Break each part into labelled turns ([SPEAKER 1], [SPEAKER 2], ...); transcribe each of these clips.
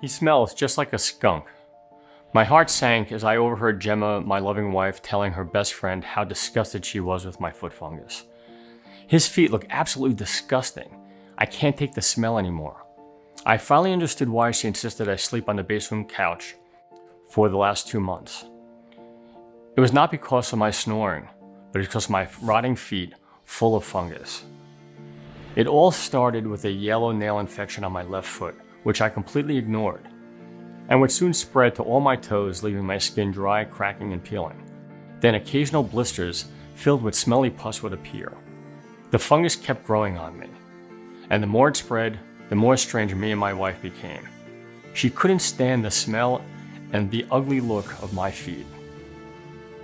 [SPEAKER 1] He smells just like a skunk. My heart sank as I overheard Gemma, my loving wife, telling her best friend how disgusted she was with my foot fungus. His feet look absolutely disgusting. I can't take the smell anymore. I finally understood why she insisted I sleep on the basement couch for the last 2 months. It was not because of my snoring, but because of my rotting feet full of fungus. It all started with a yellow nail infection on my left foot, which I completely ignored, and which soon spread to all my toes, leaving my skin dry, cracking, and peeling. Then occasional blisters filled with smelly pus would appear. The fungus kept growing on me, and the more it spread, the more strange me and my wife became. She couldn't stand the smell and the ugly look of my feet.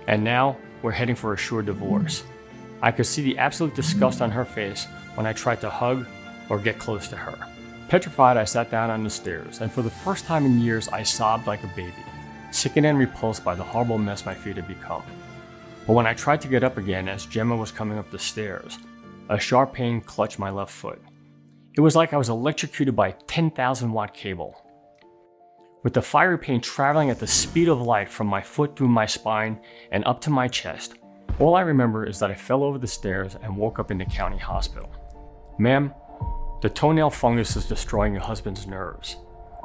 [SPEAKER 1] And now, we're heading for a sure divorce. I could see the absolute disgust on her face when I tried to hug or get close to her. Petrified, I sat down on the stairs, and for the first time in years, I sobbed like a baby, sickened and repulsed by the horrible mess my feet had become. But when I tried to get up again as Gemma was coming up the stairs, a sharp pain clutched my left foot. It was like I was electrocuted by a 10,000-watt cable. With the fiery pain traveling at the speed of light from my foot through my spine and up to my chest, all I remember is that I fell over the stairs and woke up in the county hospital. Ma'am, the toenail fungus is destroying your husband's nerves.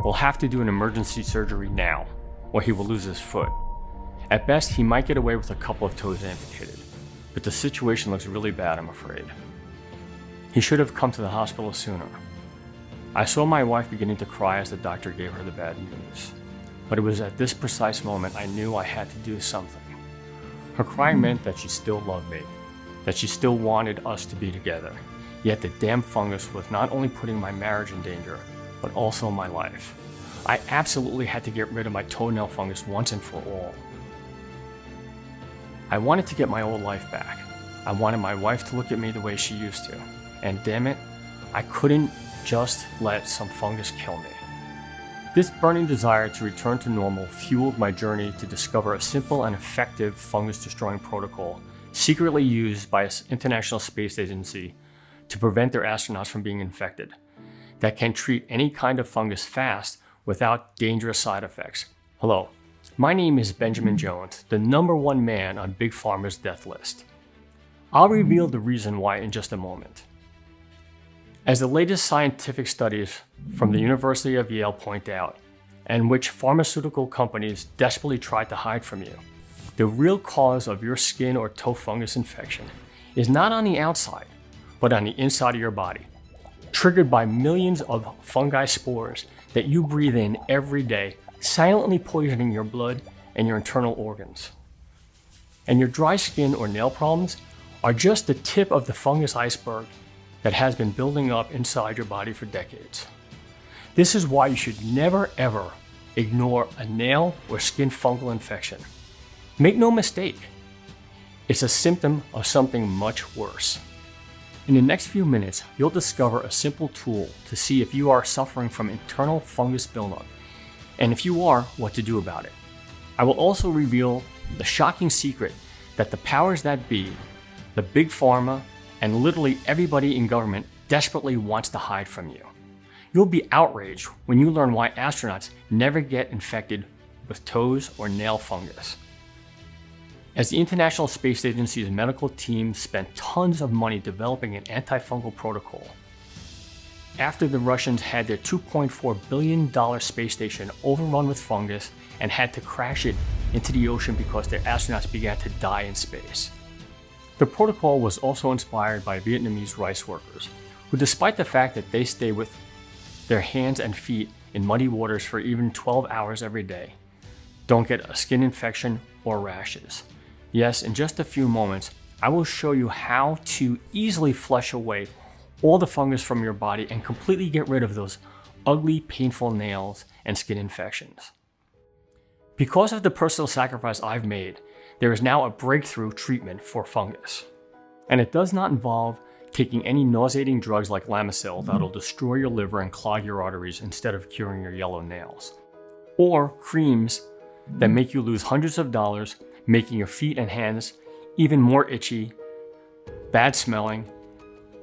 [SPEAKER 1] We'll have to do an emergency surgery now, or he will lose his foot. At best, he might get away with a couple of toes amputated, but the situation looks really bad, I'm afraid. He should have come to the hospital sooner. I saw my wife beginning to cry as the doctor gave her the bad news, but it was at this precise moment I knew I had to do something. Her crying meant that she still loved me, that she still wanted us to be together. Yet the damn fungus was not only putting my marriage in danger, but also my life. I absolutely had to get rid of my toenail fungus once and for all. I wanted to get my old life back. I wanted my wife to look at me the way she used to. And damn it, I couldn't just let some fungus kill me. This burning desire to return to normal fueled my journey to discover a simple and effective fungus-destroying protocol secretly used by the International Space Agency to prevent their astronauts from being infected, that can treat any kind of fungus fast without dangerous side effects. Hello, my name is Benjamin Jones, the #1 man on Big Pharma's death list. I'll reveal the reason why in just a moment. As the latest scientific studies from the University of Yale point out, and which pharmaceutical companies desperately try to hide from you, the real cause of your skin or toe fungus infection is not on the outside, but on the inside of your body, triggered by millions of fungi spores that you breathe in every day, silently poisoning your blood and your internal organs. And your dry skin or nail problems are just the tip of the fungus iceberg that has been building up inside your body for decades. This is why you should never ever ignore a nail or skin fungal infection. Make no mistake, it's a symptom of something much worse. In the next few minutes, you'll discover a simple tool to see if you are suffering from internal fungus buildup, and if you are, what to do about it. I will also reveal the shocking secret that the powers that be, the big pharma, and literally everybody in government desperately wants to hide from you. You'll be outraged when you learn why astronauts never get infected with toes or nail fungus. As the International Space Agency's medical team spent tons of money developing an antifungal protocol, after the Russians had their $2.4 billion space station overrun with fungus and had to crash it into the ocean because their astronauts began to die in space. The protocol was also inspired by Vietnamese rice workers, who, despite the fact that they stay with their hands and feet in muddy waters for even 12 hours every day, don't get a skin infection or rashes. Yes, in just a few moments, I will show you how to easily flush away all the fungus from your body and completely get rid of those ugly, painful nails and skin infections. Because of the personal sacrifice I've made, there is now a breakthrough treatment for fungus. And it does not involve taking any nauseating drugs like Lamisil that'll destroy your liver and clog your arteries instead of curing your yellow nails. Or creams that make you lose hundreds of dollars, making your feet and hands even more itchy, bad smelling,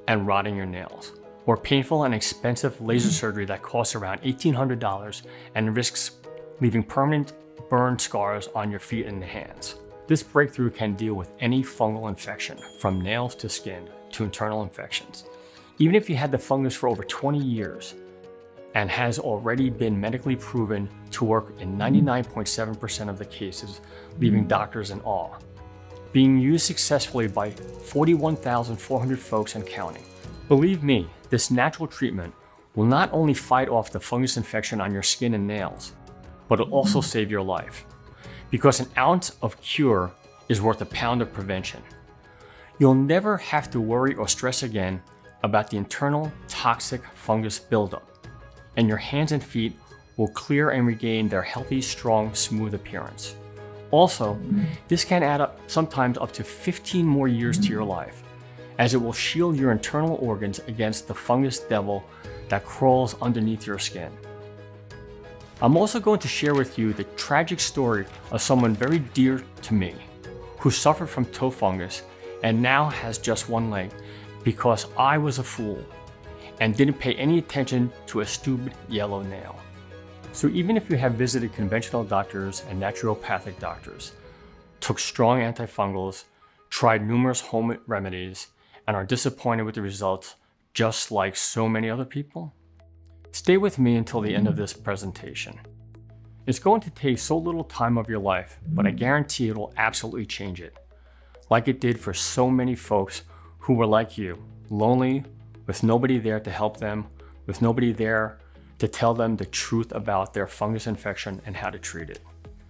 [SPEAKER 1] and rotting your nails. or painful and expensive laser surgery that costs around $1,800 and risks leaving permanent burn scars on your feet and hands. This breakthrough can deal with any fungal infection, from nails to skin to internal infections. Even if you had the fungus for over 20 years and has already been medically proven to work in 99.7% of the cases, leaving doctors in awe. Being used successfully by 41,400 folks and counting. Believe me, this natural treatment will not only fight off the fungus infection on your skin and nails, but it'll also save your life. Because an ounce of cure is worth a pound of prevention. You'll never have to worry or stress again about the internal toxic fungus buildup, and your hands and feet will clear and regain their healthy, strong, smooth appearance. Also, this can add up sometimes up to 15 more years to your life, as it will shield your internal organs against the fungus devil that crawls underneath your skin. I'm also going to share with you the tragic story of someone very dear to me who suffered from toe fungus and now has just one leg because I was a fool and didn't pay any attention to a stupid yellow nail. So even if you have visited conventional doctors and naturopathic doctors, took strong antifungals, tried numerous home remedies, and are disappointed with the results just like so many other people, stay with me until the end of this presentation. It's going to take so little time of your life, but I guarantee it will absolutely change it, like it did for so many folks who were like you, lonely, with nobody there to help them, with nobody there to tell them the truth about their fungus infection and how to treat it.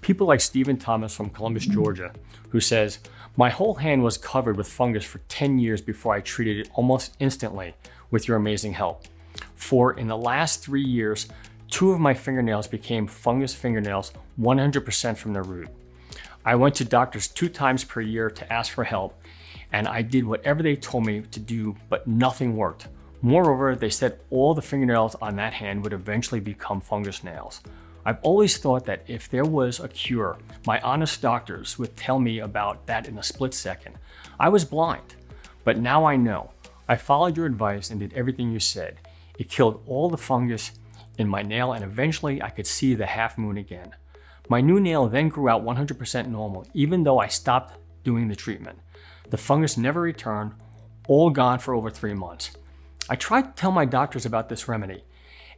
[SPEAKER 1] People like Stephen Thomas from Columbus, Georgia, who says, "My whole hand was covered with fungus for 10 years before I treated it almost instantly with your amazing help. For in the last 3 years, 2 of my fingernails became fungus fingernails 100% from the root. I went to doctors 2 times per year to ask for help, and I did whatever they told me to do, but nothing worked. Moreover, they said all the fingernails on that hand would eventually become fungus nails. I've always thought that if there was a cure, my honest doctors would tell me about that in a split second. I was blind, but now I know. I followed your advice and did everything you said. It killed all the fungus in my nail, and eventually I could see the half moon again. My new nail then grew out 100% normal, even though I stopped doing the treatment. The fungus never returned, all gone for over 3 months. I tried to tell my doctors about this remedy,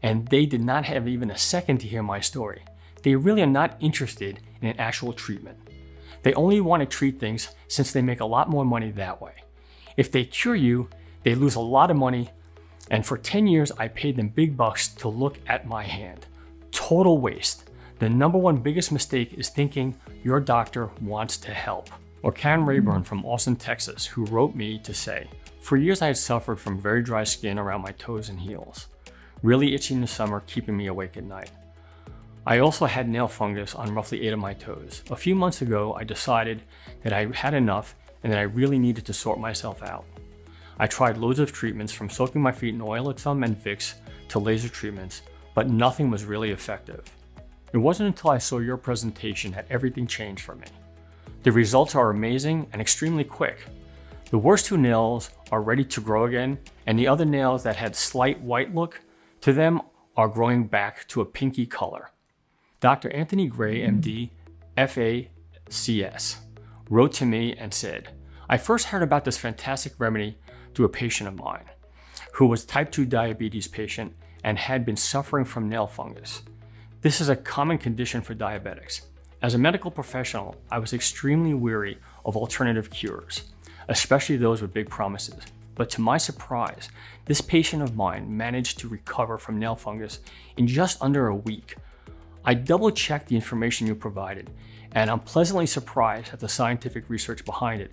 [SPEAKER 1] and they did not have even a second to hear my story. They really are not interested in an actual treatment. They only want to treat things since they make a lot more money that way. If they cure you, they lose a lot of money, and for 10 years I paid them big bucks to look at my hand. Total waste. The number one biggest mistake is thinking your doctor wants to help." Or Karen Rayburn from Austin, Texas, who wrote me to say, "For years I had suffered from very dry skin around my toes and heels, really itchy in the summer, keeping me awake at night. I also had nail fungus on roughly 8 of my toes. A few months ago, I decided that I had enough and that I really needed to sort myself out. I tried loads of treatments, from soaking my feet in oil at some and Vicks to laser treatments, but nothing was really effective. It wasn't until I saw your presentation that everything changed for me. The results are amazing and extremely quick. The worst 2 nails are ready to grow again, and the other nails that had slight white look to them are growing back to a pinky color." Dr. Anthony Gray, MD, FACS, wrote to me and said, "I first heard about this fantastic remedy through a patient of mine who was type 2 diabetes patient and had been suffering from nail fungus. This is a common condition for diabetics. As a medical professional, I was extremely weary of alternative cures, especially those with big promises. But to my surprise, this patient of mine managed to recover from nail fungus in just under a week. I double-checked the information you provided, and I'm pleasantly surprised at the scientific research behind it,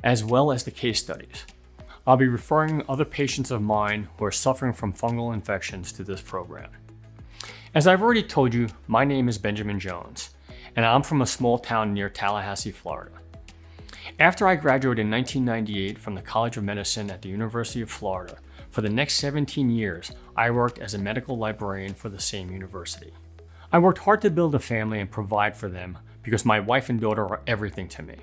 [SPEAKER 1] as well as the case studies. I'll be referring other patients of mine who are suffering from fungal infections to this program." As I've already told you, my name is Benjamin Jones, and I'm from a small town near Tallahassee, Florida. After I graduated in 1998 from the College of Medicine at the University of Florida, for the next 17 years, I worked as a medical librarian for the same university. I worked hard to build a family and provide for them because my wife and daughter are everything to me.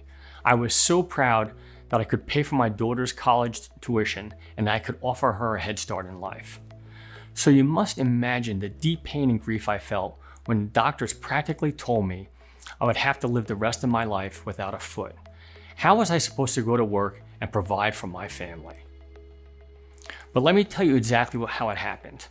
[SPEAKER 1] I was so proud that I could pay for my daughter's college tuition and I could offer her a head start in life. So you must imagine the deep pain and grief I felt when doctors practically told me I would have to live the rest of my life without a foot. How was I supposed to go to work and provide for my family? But let me tell you exactly how it happened,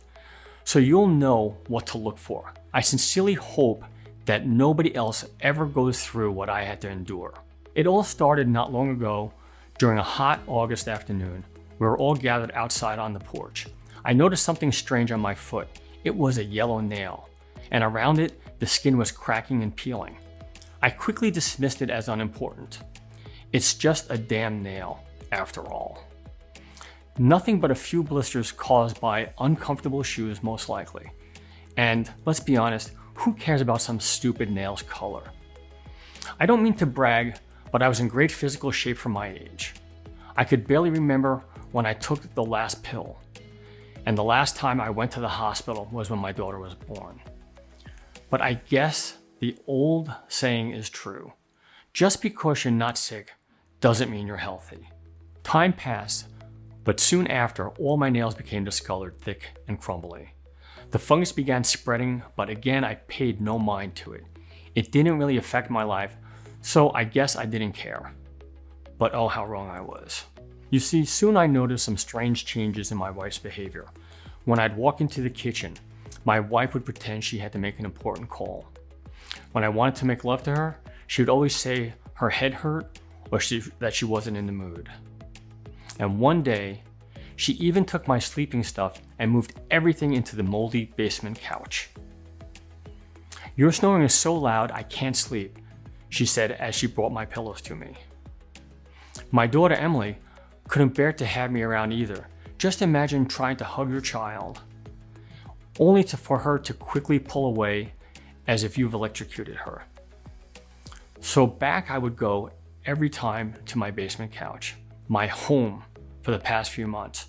[SPEAKER 1] so you'll know what to look for. I sincerely hope that nobody else ever goes through what I had to endure. It all started not long ago during a hot August afternoon. We were all gathered outside on the porch. I noticed something strange on my foot. It was a yellow nail, and around it, the skin was cracking and peeling. I quickly dismissed it as unimportant. It's just a damn nail, after all. Nothing but a few blisters caused by uncomfortable shoes, most likely. And let's be honest, who cares about some stupid nail's color? I don't mean to brag, but I was in great physical shape for my age. I could barely remember when I took the last pill. And the last time I went to the hospital was when my daughter was born. But I guess the old saying is true. Just because you're not sick doesn't mean you're healthy. Time passed, but soon after, all my nails became discolored, thick, and crumbly. The fungus began spreading, but again, I paid no mind to it. It didn't really affect my life, so I guess I didn't care. But oh, how wrong I was. You see, soon I noticed some strange changes in my wife's behavior. When I'd walk into the kitchen, my wife would pretend she had to make an important call. When I wanted to make love to her, she would always say her head hurt or that she wasn't in the mood. And one day, she even took my sleeping stuff and moved everything into the moldy basement couch. "Your snoring is so loud I can't sleep," she said as she brought my pillows to me. My daughter Emily couldn't bear to have me around either. Just imagine trying to hug your child, only for her to quickly pull away as if you've electrocuted her. So back I would go every time to my basement couch, my home for the past few months,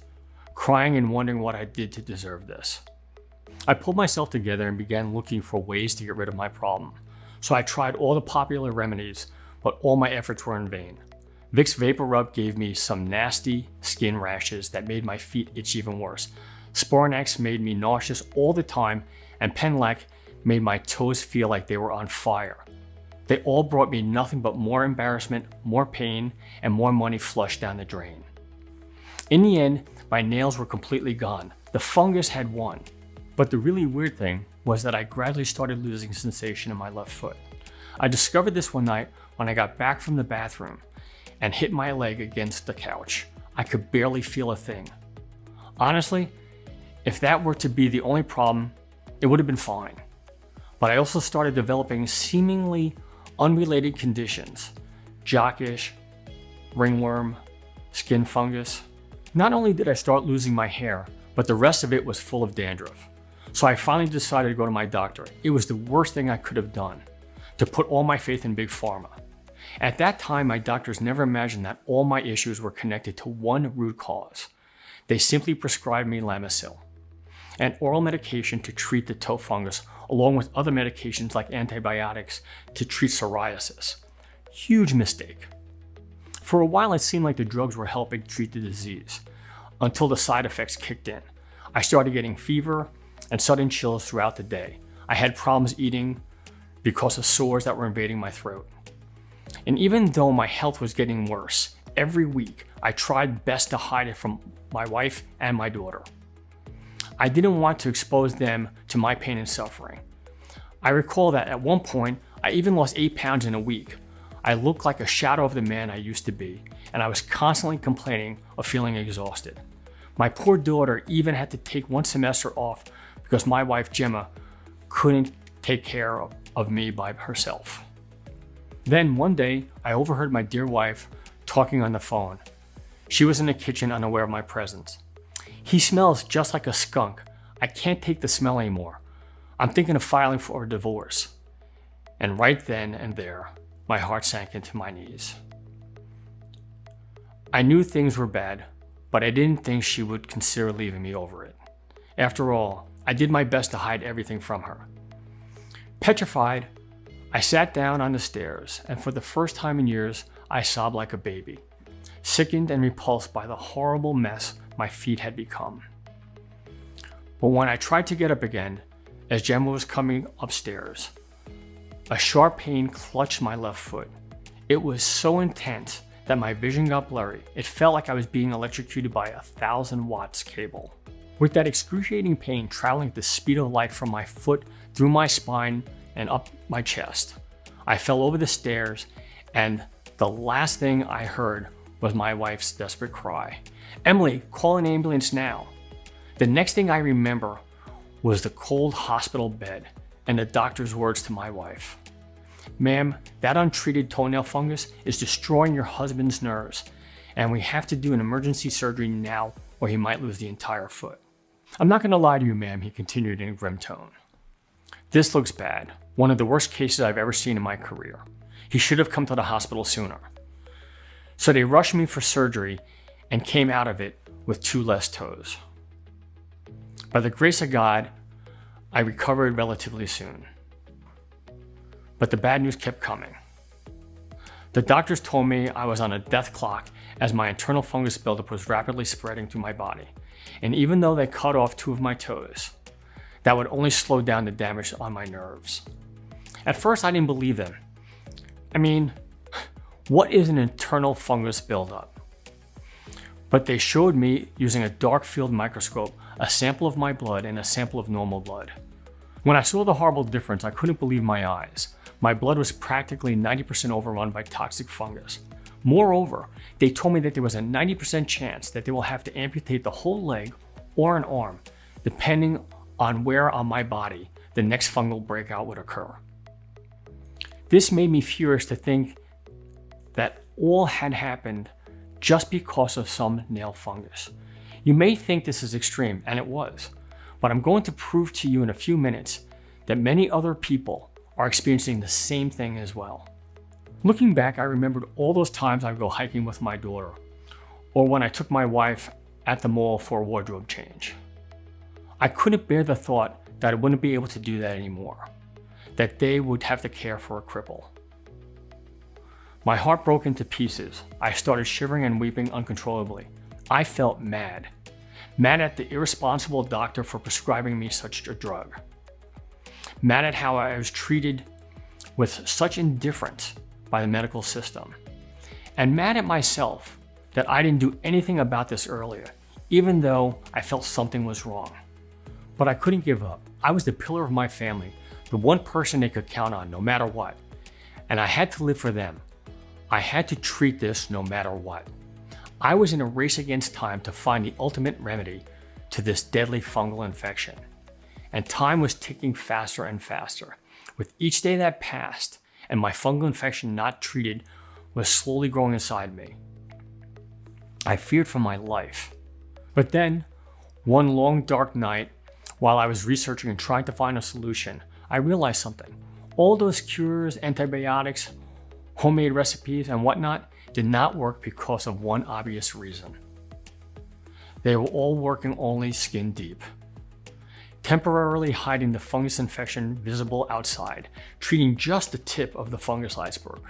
[SPEAKER 1] crying and wondering what I did to deserve this. I pulled myself together and began looking for ways to get rid of my problem. So I tried all the popular remedies, but all my efforts were in vain. Vicks Vapor Rub gave me some nasty skin rashes that made my feet itch even worse. Sporanax made me nauseous all the time, and Penlac made my toes feel like they were on fire. They all brought me nothing but more embarrassment, more pain, and more money flushed down the drain. In the end, my nails were completely gone. The fungus had won. But the really weird thing was that I gradually started losing sensation in my left foot. I discovered this one night when I got back from the bathroom and hit my leg against the couch. I could barely feel a thing. Honestly, if that were to be the only problem, it would have been fine. But I also started developing seemingly unrelated conditions: jockish, ringworm, skin fungus. Not only did I start losing my hair, but the rest of it was full of dandruff. So I finally decided to go to my doctor. It was the worst thing I could have done, to put all my faith in Big Pharma. At that time, my doctors never imagined that all my issues were connected to one root cause. They simply prescribed me Lamisil, an oral medication to treat the toe fungus, along with other medications like antibiotics to treat psoriasis. Huge mistake. For a while, it seemed like the drugs were helping treat the disease, until the side effects kicked in. I started getting fever and sudden chills throughout the day. I had problems eating because of sores that were invading my throat. And even though my health was getting worse, every week I tried best to hide it from my wife and my daughter. I didn't want to expose them to my pain and suffering. I recall that at one point, I even lost 8 pounds in a week. I looked like a shadow of the man I used to be, and I was constantly complaining of feeling exhausted. My poor daughter even had to take one semester off because my wife Gemma couldn't take care of me by herself. Then one day, I overheard my dear wife talking on the phone. She was in the kitchen unaware of my presence. "He smells just like a skunk. I can't take the smell anymore. I'm thinking of filing for a divorce." And right then and there, my heart sank into my knees. I knew things were bad, but I didn't think she would consider leaving me over it. After all, I did my best to hide everything from her. Petrified, I sat down on the stairs, and for the first time in years, I sobbed like a baby. sickened and repulsed by the horrible mess my feet had become. But when I tried to get up again, as Gemma was coming upstairs, a sharp pain clutched my left foot. It was so intense that my vision got blurry. It felt like I was being electrocuted by 1,000 watts cable. With that excruciating pain traveling at the speed of light from my foot through my spine and up my chest, I fell over the stairs, and the last thing I heard was my wife's desperate cry, "Emily, call an ambulance now." The next thing I remember was the cold hospital bed and the doctor's words to my wife. "Ma'am, that untreated toenail fungus is destroying your husband's nerves, and we have to do an emergency surgery now or he might lose the entire foot." "I'm not going to lie to you, ma'am," he continued in a grim tone. "This looks bad. One of the worst cases I've ever seen in my career. He should have come to the hospital sooner." So they rushed me for surgery and came out of it with 2 less toes. By the grace of God, I recovered relatively soon. But the bad news kept coming. The doctors told me I was on a death clock as my internal fungus buildup was rapidly spreading through my body. And even though they cut off 2 of my toes, that would only slow down the damage on my nerves. At first, I didn't believe them. I mean, what is an internal fungus buildup? But they showed me using a dark field microscope a sample of my blood and a sample of normal blood. When I saw the horrible difference, I couldn't believe my eyes. My blood was practically 90% overrun by toxic fungus. Moreover, they told me that there was a 90% chance that they will have to amputate the whole leg or an arm, depending on where on my body the next fungal breakout would occur. This made me furious to think that all had happened just because of some nail fungus. You may think this is extreme, and it was, but I'm going to prove to you in a few minutes that many other people are experiencing the same thing as well. Looking back, I remembered all those times I would go hiking with my daughter, or when I took my wife at the mall for a wardrobe change. I couldn't bear the thought that I wouldn't be able to do that anymore, that they would have to care for a cripple. My heart broke into pieces. I started shivering and weeping uncontrollably. I felt mad at the irresponsible doctor for prescribing me such a drug. Mad at how I was treated with such indifference by the medical system. And mad at myself that I didn't do anything about this earlier, even though I felt something was wrong. But I couldn't give up. I was the pillar of my family, the one person they could count on no matter what. And I had to live for them. I had to treat this no matter what. I was in a race against time to find the ultimate remedy to this deadly fungal infection. And time was ticking faster and faster. With each day that passed and my fungal infection not treated was slowly growing inside me, I feared for my life. But then, one long dark night, while I was researching and trying to find a solution, I realized something. All those cures, antibiotics, homemade recipes, and whatnot did not work because of one obvious reason. They were all working only skin deep, temporarily hiding the fungus infection visible outside, treating just the tip of the fungus iceberg.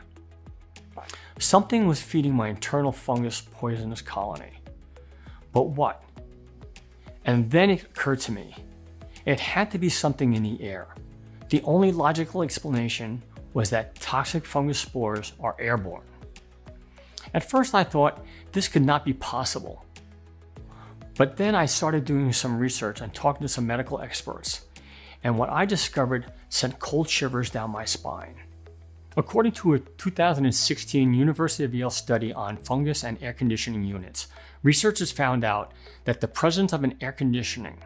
[SPEAKER 1] Something was feeding my internal fungus poisonous colony. But what? And then it occurred to me, it had to be something in the air. The only logical explanation was that toxic fungus spores are airborne. At first I thought this could not be possible. But then I started doing some research and talking to some medical experts, and what I discovered sent cold shivers down my spine. According to a 2016 University of Yale study on fungus and air conditioning units, researchers found out that the presence of an air conditioning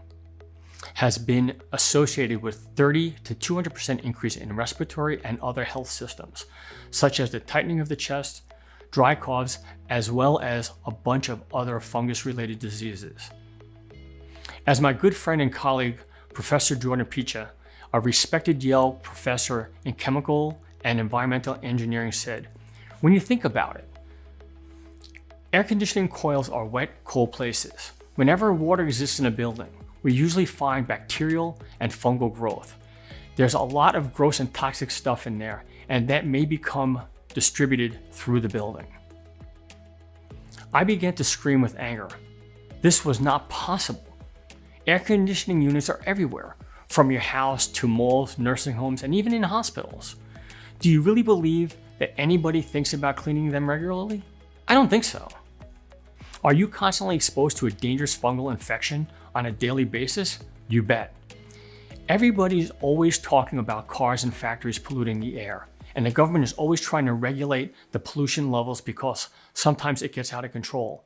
[SPEAKER 1] has been associated with 30 to 200% increase in respiratory and other health systems, such as the tightening of the chest, dry coughs, as well as a bunch of other fungus-related diseases. As my good friend and colleague, Professor Jordan Picha, a respected Yale professor in chemical and environmental engineering, said, when you think about it, air conditioning coils are wet, cold places. Whenever water exists in a building, we usually find bacterial and fungal growth. There's a lot of gross and toxic stuff in there, and that may become distributed through the building. I began to scream with anger. This was not possible. Air conditioning units are everywhere, from your house to malls, nursing homes, and even in hospitals. Do you really believe that anybody thinks about cleaning them regularly? I don't think so. Are you constantly exposed to a dangerous fungal infection on a daily basis? You bet. Everybody's always talking about cars and factories polluting the air, and the government is always trying to regulate the pollution levels because sometimes it gets out of control.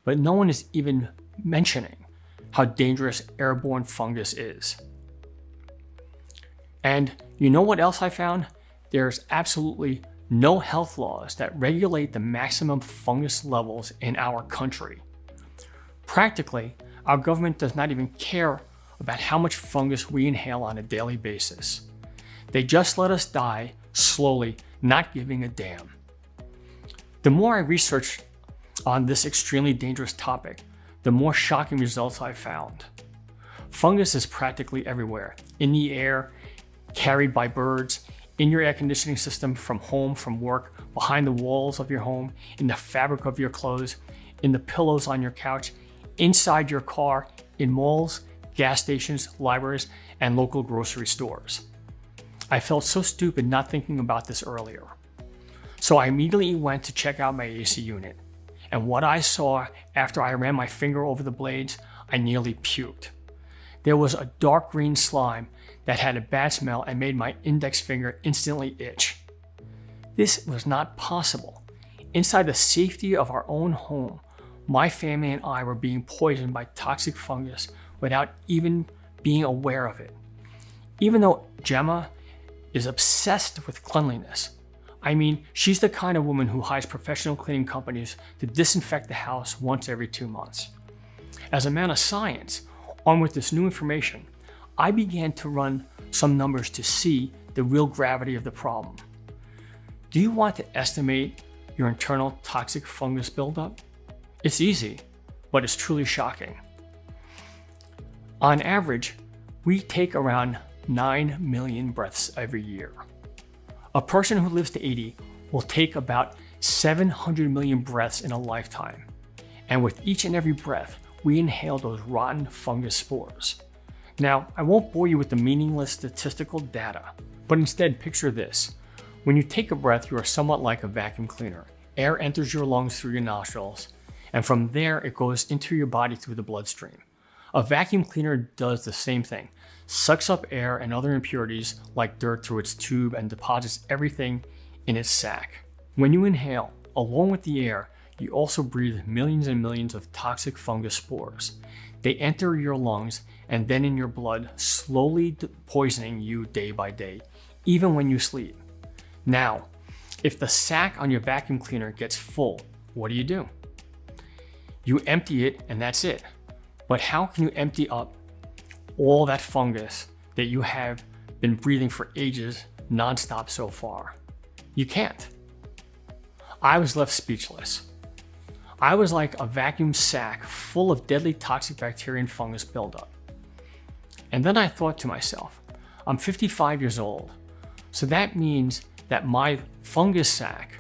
[SPEAKER 1] But no one is even mentioning how dangerous airborne fungus is. And you know what else I found? There's absolutely no health laws that regulate the maximum fungus levels in our country. Practically, our government does not even care about how much fungus we inhale on a daily basis. They just let us die slowly, not giving a damn. The more I researched on this extremely dangerous topic, the more shocking results I found. Fungus is practically everywhere, in the air, carried by birds, in your air conditioning system, from home, from work, behind the walls of your home, in the fabric of your clothes, in the pillows on your couch, inside your car, in malls, gas stations, libraries, and local grocery stores. I felt so stupid not thinking about this earlier. So I immediately went to check out my AC unit. And what I saw after I ran my finger over the blades, I nearly puked. There was a dark green slime that had a bad smell and made my index finger instantly itch. This was not possible. Inside the safety of our own home, my family and I were being poisoned by toxic fungus without even being aware of it. Even though Gemma is obsessed with cleanliness. I mean, she's the kind of woman who hires professional cleaning companies to disinfect the house once every 2 months. As a man of science, armed with this new information, I began to run some numbers to see the real gravity of the problem. Do you want to estimate your internal toxic fungus buildup? It's easy, but it's truly shocking. On average, we take around 9 million breaths every year. A person who lives to 80 will take about 700 million breaths in a lifetime. And with each and every breath, we inhale those rotten fungus spores. Now, I won't bore you with the meaningless statistical data, but instead picture this. When you take a breath, you are somewhat like a vacuum cleaner. Air enters your lungs through your nostrils, and from there it goes into your body through the bloodstream. A vacuum cleaner does the same thing, sucks up air and other impurities like dirt through its tube and deposits everything in its sac. When you inhale, along with the air, you also breathe millions and millions of toxic fungus spores. They enter your lungs and then in your blood, slowly poisoning you day by day, even when you sleep. Now, if the sac on your vacuum cleaner gets full, what do? You empty it and that's it. But how can you empty up all that fungus that you have been breathing for ages nonstop so far? You can't. I was left speechless. I was like a vacuum sack full of deadly toxic bacteria and fungus buildup. And then I thought to myself, I'm 55 years old, so that means that my fungus sac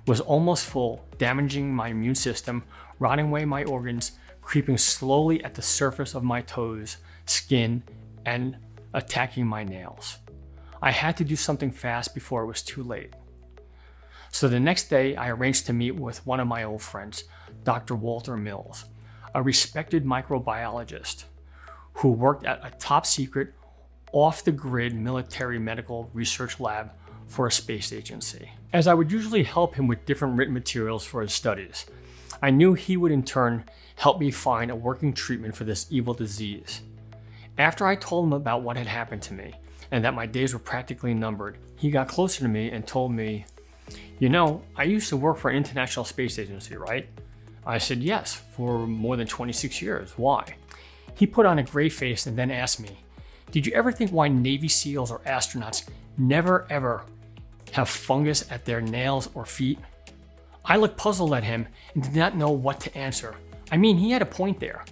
[SPEAKER 1] was almost full, damaging my immune system, rotting away my organs, creeping slowly at the surface of my toes, skin, and attacking my nails. I had to do something fast before it was too late. So the next day, I arranged to meet with one of my old friends, Dr. Walter Mills, a respected microbiologist who worked at a top secret, off-the-grid military medical research lab for a space agency. As I would usually help him with different written materials for his studies, I knew he would in turn help me find a working treatment for this evil disease. After I told him about what had happened to me and that my days were practically numbered, he got closer to me and told me, "You know, I used to work for an international space agency, right?" I said, "Yes, for more than 26 years. Why?" He put on a gray face and then asked me, "Did you ever think why Navy SEALs or astronauts never ever have fungus at their nails or feet?" I looked puzzled at him and did not know what to answer. I mean, he had a point there.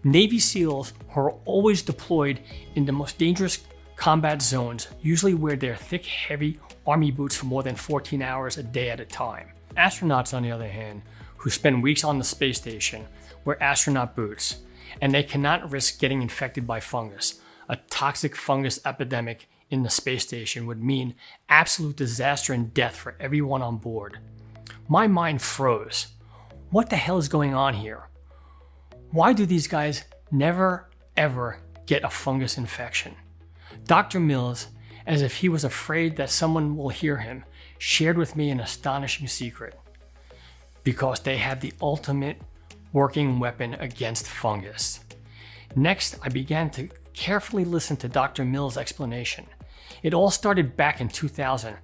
[SPEAKER 1] Navy SEALs, who are always deployed in the most dangerous combat zones, usually wear their thick, heavy army boots for more than 14 hours a day at a time. Astronauts, on the other hand, who spend weeks on the space station wear astronaut boots, and they cannot risk getting infected by fungus. A toxic fungus epidemic in the space station would mean absolute disaster and death for everyone on board. My mind froze. What the hell is going on here? Why do these guys never ever get a fungus infection? Dr. Mills, as if he was afraid that someone will hear him, shared with me an astonishing secret. Because they have the ultimate working weapon against fungus. Next, I began to carefully listen to Dr. Mills' explanation. It all started back in 2000.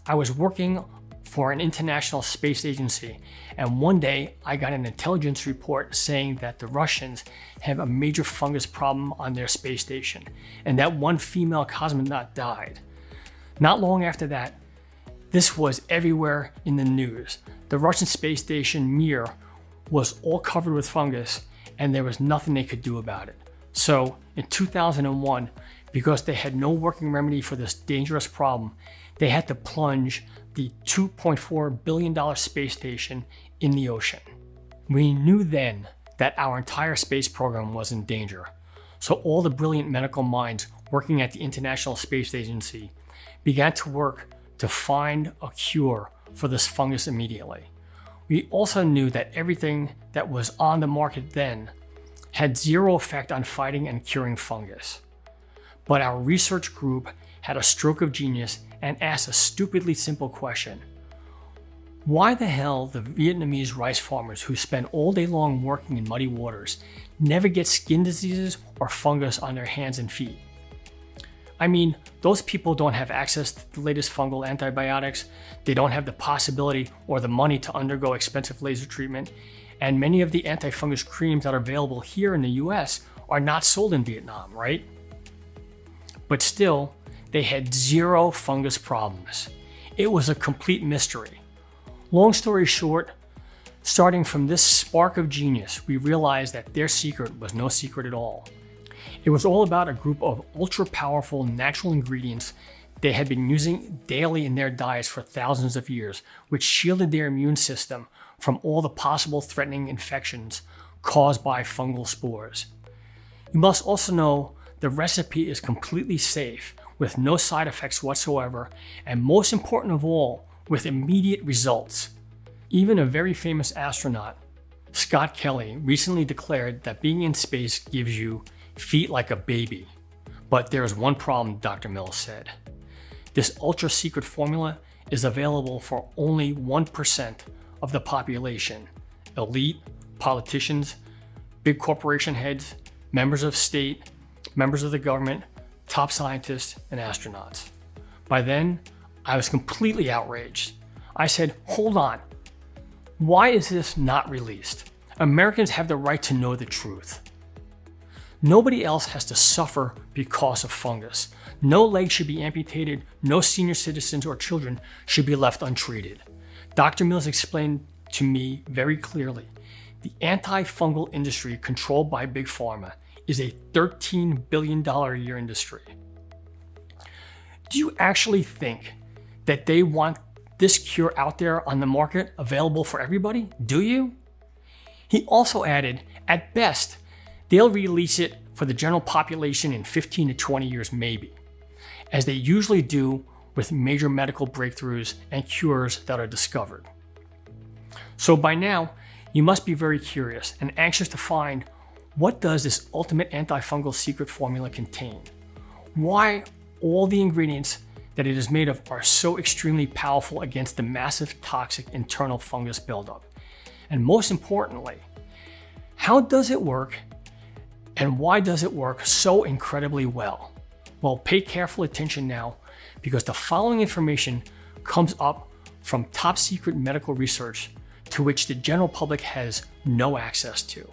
[SPEAKER 1] I was working for an international space agency, and one day I got an intelligence report saying that the Russians have a major fungus problem on their space station, and that one female cosmonaut died. Not long after that, this was everywhere in the news. The Russian space station Mir was all covered with fungus, and there was nothing they could do about it. So in 2001, because they had no working remedy for this dangerous problem, they had to plunge the $2.4 billion space station in the ocean. We knew then that our entire space program was in danger. So all the brilliant medical minds working at the International Space Agency began to work to find a cure for this fungus immediately. We also knew that everything that was on the market then had zero effect on fighting and curing fungus. But our research group had a stroke of genius and asked a stupidly simple question. Why the hell the Vietnamese rice farmers who spend all day long working in muddy waters never get skin diseases or fungus on their hands and feet? I mean, those people don't have access to the latest fungal antibiotics, they don't have the possibility or the money to undergo expensive laser treatment, and many of the antifungus creams that are available here in the US are not sold in Vietnam, right? But still, they had zero fungus problems. It was a complete mystery. Long story short, starting from this spark of genius, we realized that their secret was no secret at all. It was all about a group of ultra-powerful natural ingredients they had been using daily in their diets for thousands of years, which shielded their immune system from all the possible threatening infections caused by fungal spores. You must also know the recipe is completely safe, with no side effects whatsoever, and most important of all, with immediate results. Even a very famous astronaut, Scott Kelly, recently declared that being in space gives you feet like a baby. But there's one problem, Dr. Mills said. This ultra secret formula is available for only 1% of the population: elite, politicians, big corporation heads, members of state, members of the government, top scientists, and astronauts. By then, I was completely outraged. I said, hold on, why is this not released? Americans have the right to know the truth. Nobody else has to suffer because of fungus. No legs should be amputated, no senior citizens or children should be left untreated. Dr. Mills explained to me very clearly, the antifungal industry controlled by Big Pharma is a $13 billion a year industry. Do you actually think that they want this cure out there on the market available for everybody? Do you? He also added, at best, they'll release it for the general population in 15 to 20 years maybe, as they usually do with major medical breakthroughs and cures that are discovered. So by now, you must be very curious and anxious to find, what does this ultimate antifungal secret formula contain? Why all the ingredients that it is made of are so extremely powerful against the massive toxic internal fungus buildup? And most importantly, how does it work, and why does it work so incredibly well? Well, pay careful attention now, because the following information comes up from top secret medical research to which the general public has no access to.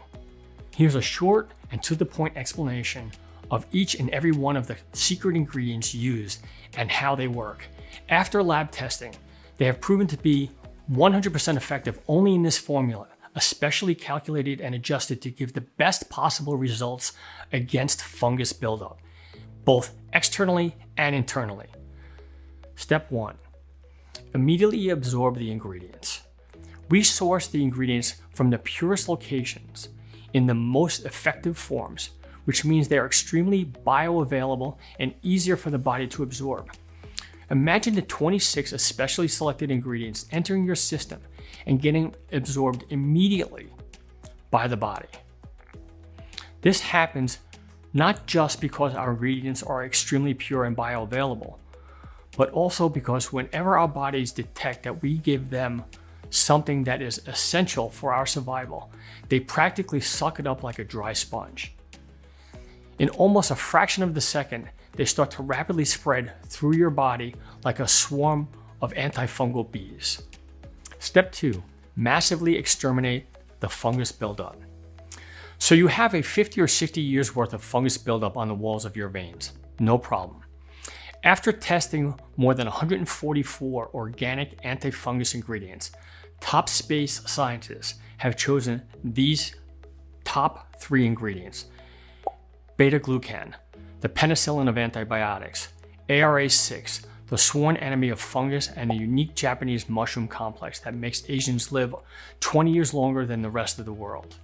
[SPEAKER 1] Here's a short and to the point explanation of each and every one of the secret ingredients used and how they work. After lab testing, they have proven to be 100% effective only in this formula, especially calculated and adjusted to give the best possible results against fungus buildup, both externally and internally. Step 1. Immediately absorb the ingredients. We source the ingredients from the purest locations in the most effective forms, which means they are extremely bioavailable and easier for the body to absorb. Imagine the 26 especially selected ingredients entering your system and getting absorbed immediately by the body. This happens not just because our ingredients are extremely pure and bioavailable, but also because whenever our bodies detect that we give them something that is essential for our survival, they practically suck it up like a dry sponge. In almost a fraction of the second, they start to rapidly spread through your body like a swarm of antifungal bees. Step 2, massively exterminate the fungus buildup. So you have a 50 or 60 years worth of fungus buildup on the walls of your veins. No problem. After testing more than 144 organic antifungus ingredients, top space scientists have chosen these top 3 ingredients: beta-glucan, the penicillin of antibiotics; ARA6, the sworn enemy of fungus and the unique Japanese mushroom complex that makes Asians live 20 years longer than the rest of the world.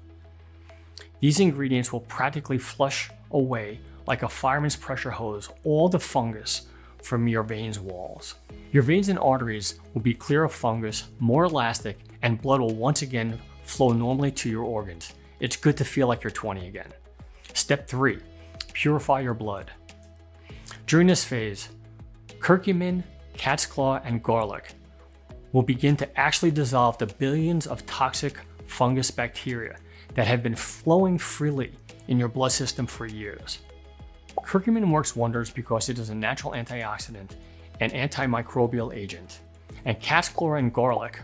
[SPEAKER 1] These ingredients will practically flush away like a fireman's pressure hose all the fungus from your veins' walls. Your veins and arteries will be clear of fungus, more elastic, and blood will once again flow normally to your organs. It's good to feel like you're 20 again. Step 3, purify your blood. During this phase, curcumin, cat's claw, and garlic will begin to actually dissolve the billions of toxic fungus bacteria that have been flowing freely in your blood system for years. Curcumin works wonders because it is a natural antioxidant and antimicrobial agent, and cat's claw and garlic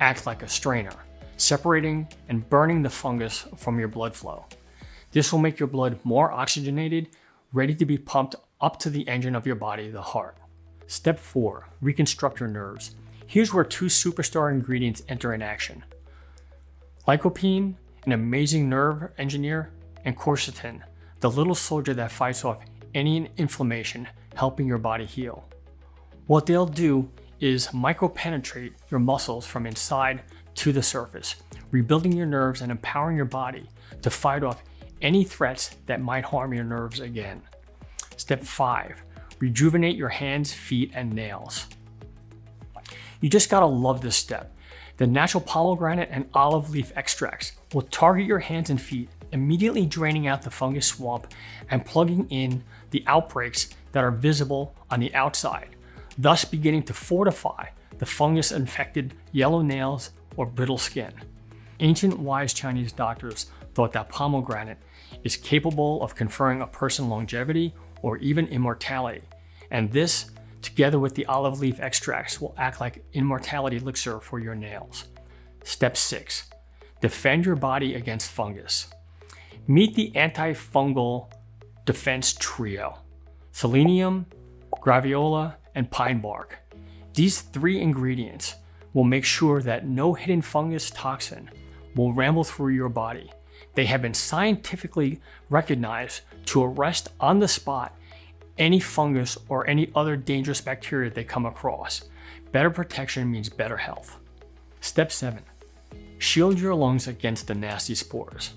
[SPEAKER 1] act like a strainer, separating and burning the fungus from your blood flow. This will make your blood more oxygenated, ready to be pumped up to the engine of your body, the heart. Step 4, reconstruct your nerves. Here's where 2 superstar ingredients enter in action: lycopene, an amazing nerve engineer, and quercetin, the little soldier that fights off any inflammation, helping your body heal. What they'll do is micropenetrate your muscles from inside to the surface, rebuilding your nerves and empowering your body to fight off any threats that might harm your nerves again. Step 5, rejuvenate your hands, feet, and nails. You just gotta love this step. The natural pomegranate and olive leaf extracts will target your hands and feet, immediately draining out the fungus swamp and plugging in the outbreaks that are visible on the outside, thus beginning to fortify the fungus-infected yellow nails or brittle skin. Ancient wise Chinese doctors thought that pomegranate is capable of conferring a person longevity or even immortality, and this, together with the olive leaf extracts, will act like immortality elixir for your nails. Step 6, defend your body against fungus. Meet the antifungal defense trio: selenium, graviola, and pine bark. These 3 ingredients will make sure that no hidden fungus toxin will ramble through your body. They have been scientifically recognized to arrest on the spot any fungus or any other dangerous bacteria they come across. Better protection means better health. Step 7, shield your lungs against the nasty spores.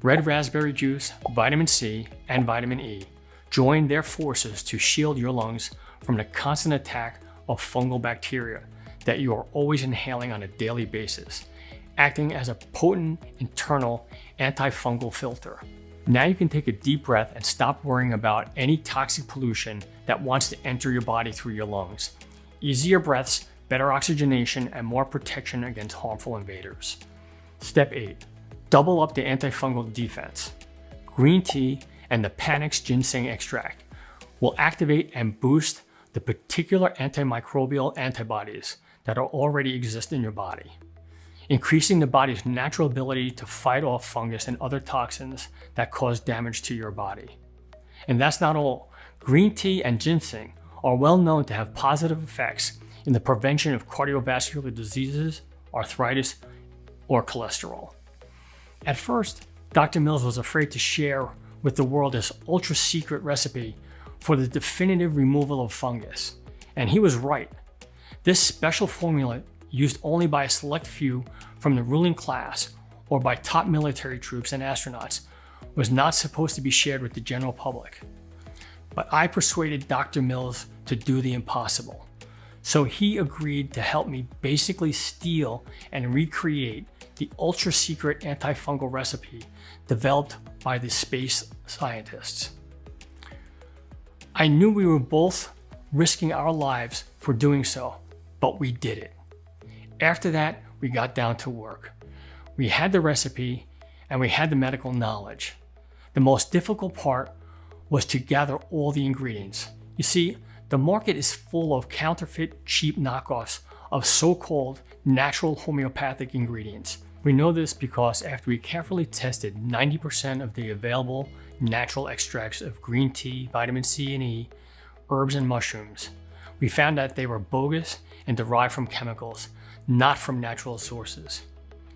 [SPEAKER 1] Red raspberry juice, vitamin C, and vitamin E join their forces to shield your lungs from the constant attack of fungal bacteria that you are always inhaling on a daily basis, acting as a potent internal antifungal filter. Now you can take a deep breath and stop worrying about any toxic pollution that wants to enter your body through your lungs. Easier breaths, better oxygenation, and more protection against harmful invaders. Step 8, double up the antifungal defense. Green tea and the Panax ginseng extract will activate and boost the particular antimicrobial antibodies that already exist in your body, increasing the body's natural ability to fight off fungus and other toxins that cause damage to your body. And that's not all. Green tea and ginseng are well known to have positive effects in the prevention of cardiovascular diseases, arthritis, or cholesterol. At first, Dr. Mills was afraid to share with the world this ultra-secret recipe for the definitive removal of fungus, and he was right. This special formula used only by a select few from the ruling class or by top military troops and astronauts, was not supposed to be shared with the general public. But I persuaded Dr. Mills to do the impossible. So he agreed to help me basically steal and recreate the ultra-secret antifungal recipe developed by the space scientists. I knew we were both risking our lives for doing so, but we did it. After that, we got down to work. We had the recipe and we had the medical knowledge. The most difficult part was to gather all the ingredients. You see, the market is full of counterfeit, cheap knockoffs of so-called natural homeopathic ingredients. We know this because after we carefully tested 90% of the available natural extracts of green tea, vitamin C and E, herbs and mushrooms, we found that they were bogus and derived from chemicals, not from natural sources.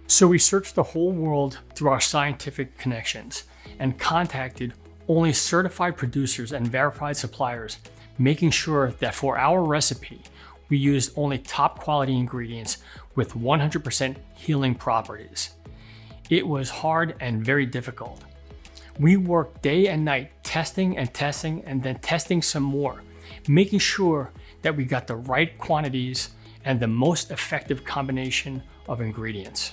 [SPEAKER 1] So we searched the whole world through our scientific connections and contacted only certified producers and verified suppliers, making sure that for our recipe, we used only top quality ingredients with 100% healing properties. It was hard and very difficult. We worked day and night testing and then testing some more, making sure that we got the right quantities and the most effective combination of ingredients.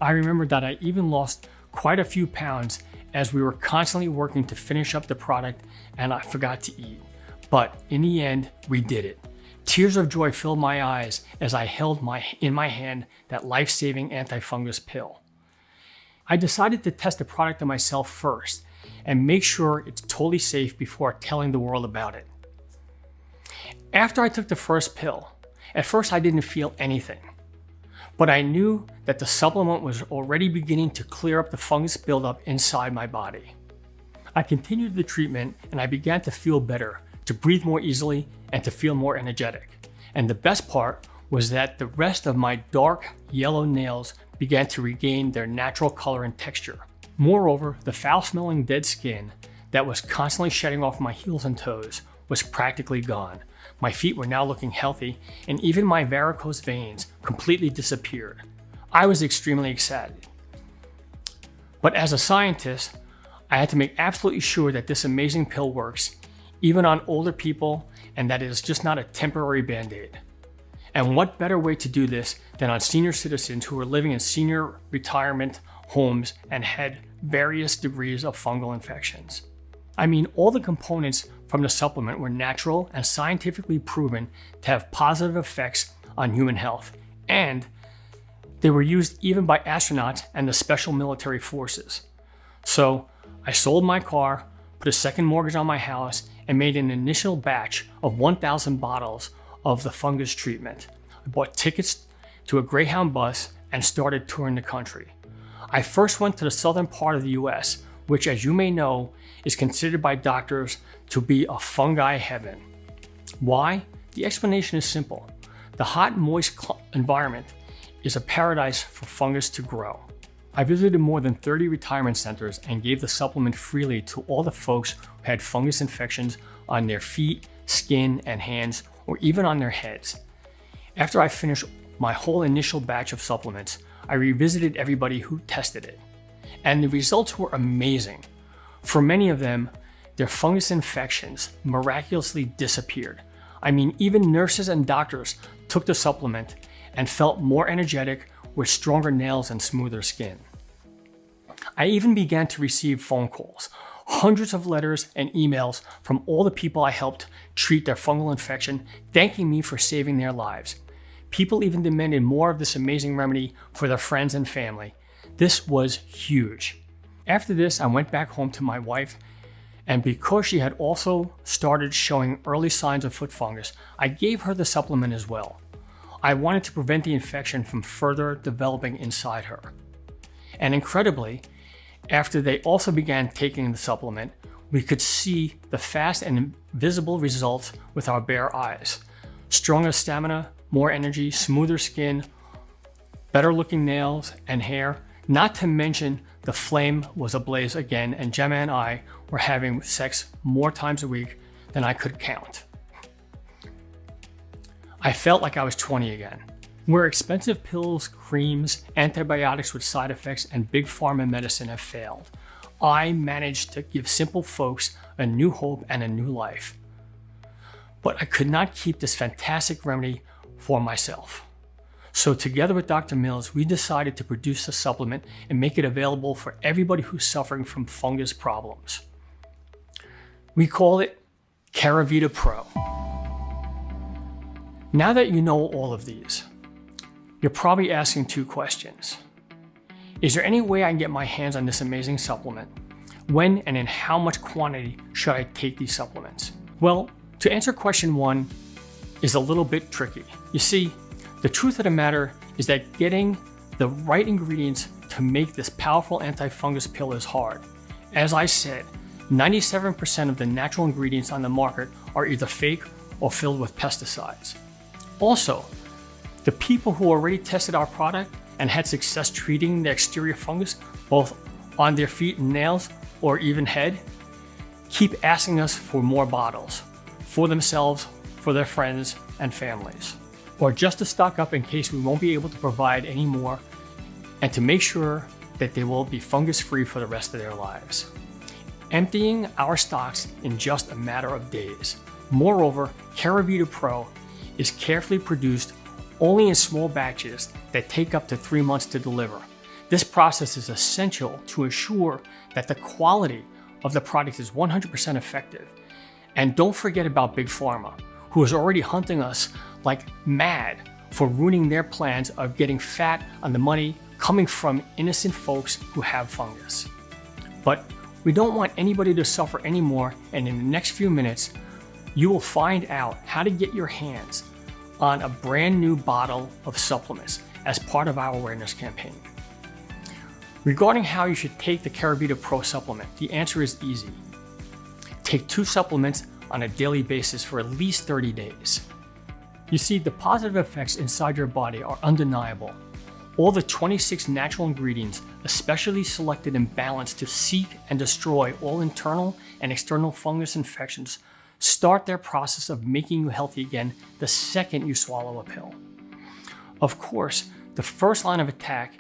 [SPEAKER 1] I remember that I even lost quite a few pounds as we were constantly working to finish up the product and I forgot to eat. But in the end, we did it. Tears of joy filled my eyes as I held in my hand that life-saving antifungus pill. I decided to test the product on myself first and make sure it's totally safe before telling the world about it. After I took the first pill, at first I didn't feel anything, but I knew that the supplement was already beginning to clear up the fungus buildup inside my body. I continued the treatment and I began to feel better, to breathe more easily, and to feel more energetic. And the best part was that the rest of my dark yellow nails began to regain their natural color and texture. Moreover, the foul-smelling dead skin that was constantly shedding off my heels and toes was practically gone. My feet were now looking healthy, and even my varicose veins completely disappeared. I was extremely excited. But as a scientist, I had to make absolutely sure that this amazing pill works, even on older people, and that it is just not a temporary band-aid. And what better way to do this than on senior citizens who were living in senior retirement homes and had various degrees of fungal infections. I mean, all the components from the supplement were natural and scientifically proven to have positive effects on human health, and they were used even by astronauts and the special military forces. So I sold my car, put a second mortgage on my house, and made an initial batch of 1,000 bottles of the fungus treatment. I bought tickets to a Greyhound bus and started touring the country. I first went to the southern part of the US, which, as you may know, is considered by doctors to be a fungi heaven. Why? The explanation is simple. The hot, moist environment is a paradise for fungus to grow. I visited more than 30 retirement centers and gave the supplement freely to all the folks who had fungus infections on their feet, skin, and hands, or even on their heads. After I finished my whole initial batch of supplements, I revisited everybody who tested it, and the results were amazing. For many of them, their fungus infections miraculously disappeared. I mean, even nurses and doctors took the supplement and felt more energetic with stronger nails and smoother skin. I even began to receive phone calls, hundreds of letters and emails from all the people I helped treat their fungal infection, thanking me for saving their lives. People even demanded more of this amazing remedy for their friends and family. This was huge. After this, I went back home to my wife, and because she had also started showing early signs of foot fungus, I gave her the supplement as well. I wanted to prevent the infection from further developing inside her. And incredibly, after they also began taking the supplement, we could see the fast and visible results with our bare eyes. Stronger stamina, more energy, smoother skin, better looking nails and hair, not to mention the flame was ablaze again, and Gemma and I were having sex more times a week than I could count. I felt like I was 20 again. Where expensive pills, creams, antibiotics with side effects, and big pharma medicine have failed, I managed to give simple folks a new hope and a new life. But I could not keep this fantastic remedy for myself. So together with Dr. Mills, we decided to produce a supplement and make it available for everybody who's suffering from fungus problems. We call it Caravita Pro. Now that you know all of these, you're probably asking two questions. Is there any way I can get my hands on this amazing supplement? When and in how much quantity should I take these supplements? Well, to answer question one is a little bit tricky. You see, the truth of the matter is that getting the right ingredients to make this powerful anti-fungus pill is hard. As I said, 97% of the natural ingredients on the market are either fake or filled with pesticides. Also, the people who already tested our product and had success treating the exterior fungus, both on their feet and nails or even head, keep asking us for more bottles for themselves, for their friends and families, or just to stock up in case we won't be able to provide any more, and to make sure that they will be fungus-free for the rest of their lives. Emptying our stocks in just a matter of days. Moreover, Caravita Pro is carefully produced only in small batches that take up to 3 months to deliver. This process is essential to ensure that the quality of the product is 100% effective. And don't forget about Big Pharma, who is already hunting us like mad for ruining their plans of getting fat on the money coming from innocent folks who have fungus. But we don't want anybody to suffer anymore, and in the next few minutes, you will find out how to get your hands on a brand new bottle of supplements as part of our awareness campaign. Regarding how you should take the Caravita Pro supplement, the answer is easy. Take 2 supplements on a daily basis for at least 30 days. You see, the positive effects inside your body are undeniable. All the 26 natural ingredients, especially selected and balanced to seek and destroy all internal and external fungus infections, start their process of making you healthy again the second you swallow a pill. Of course, the first line of attack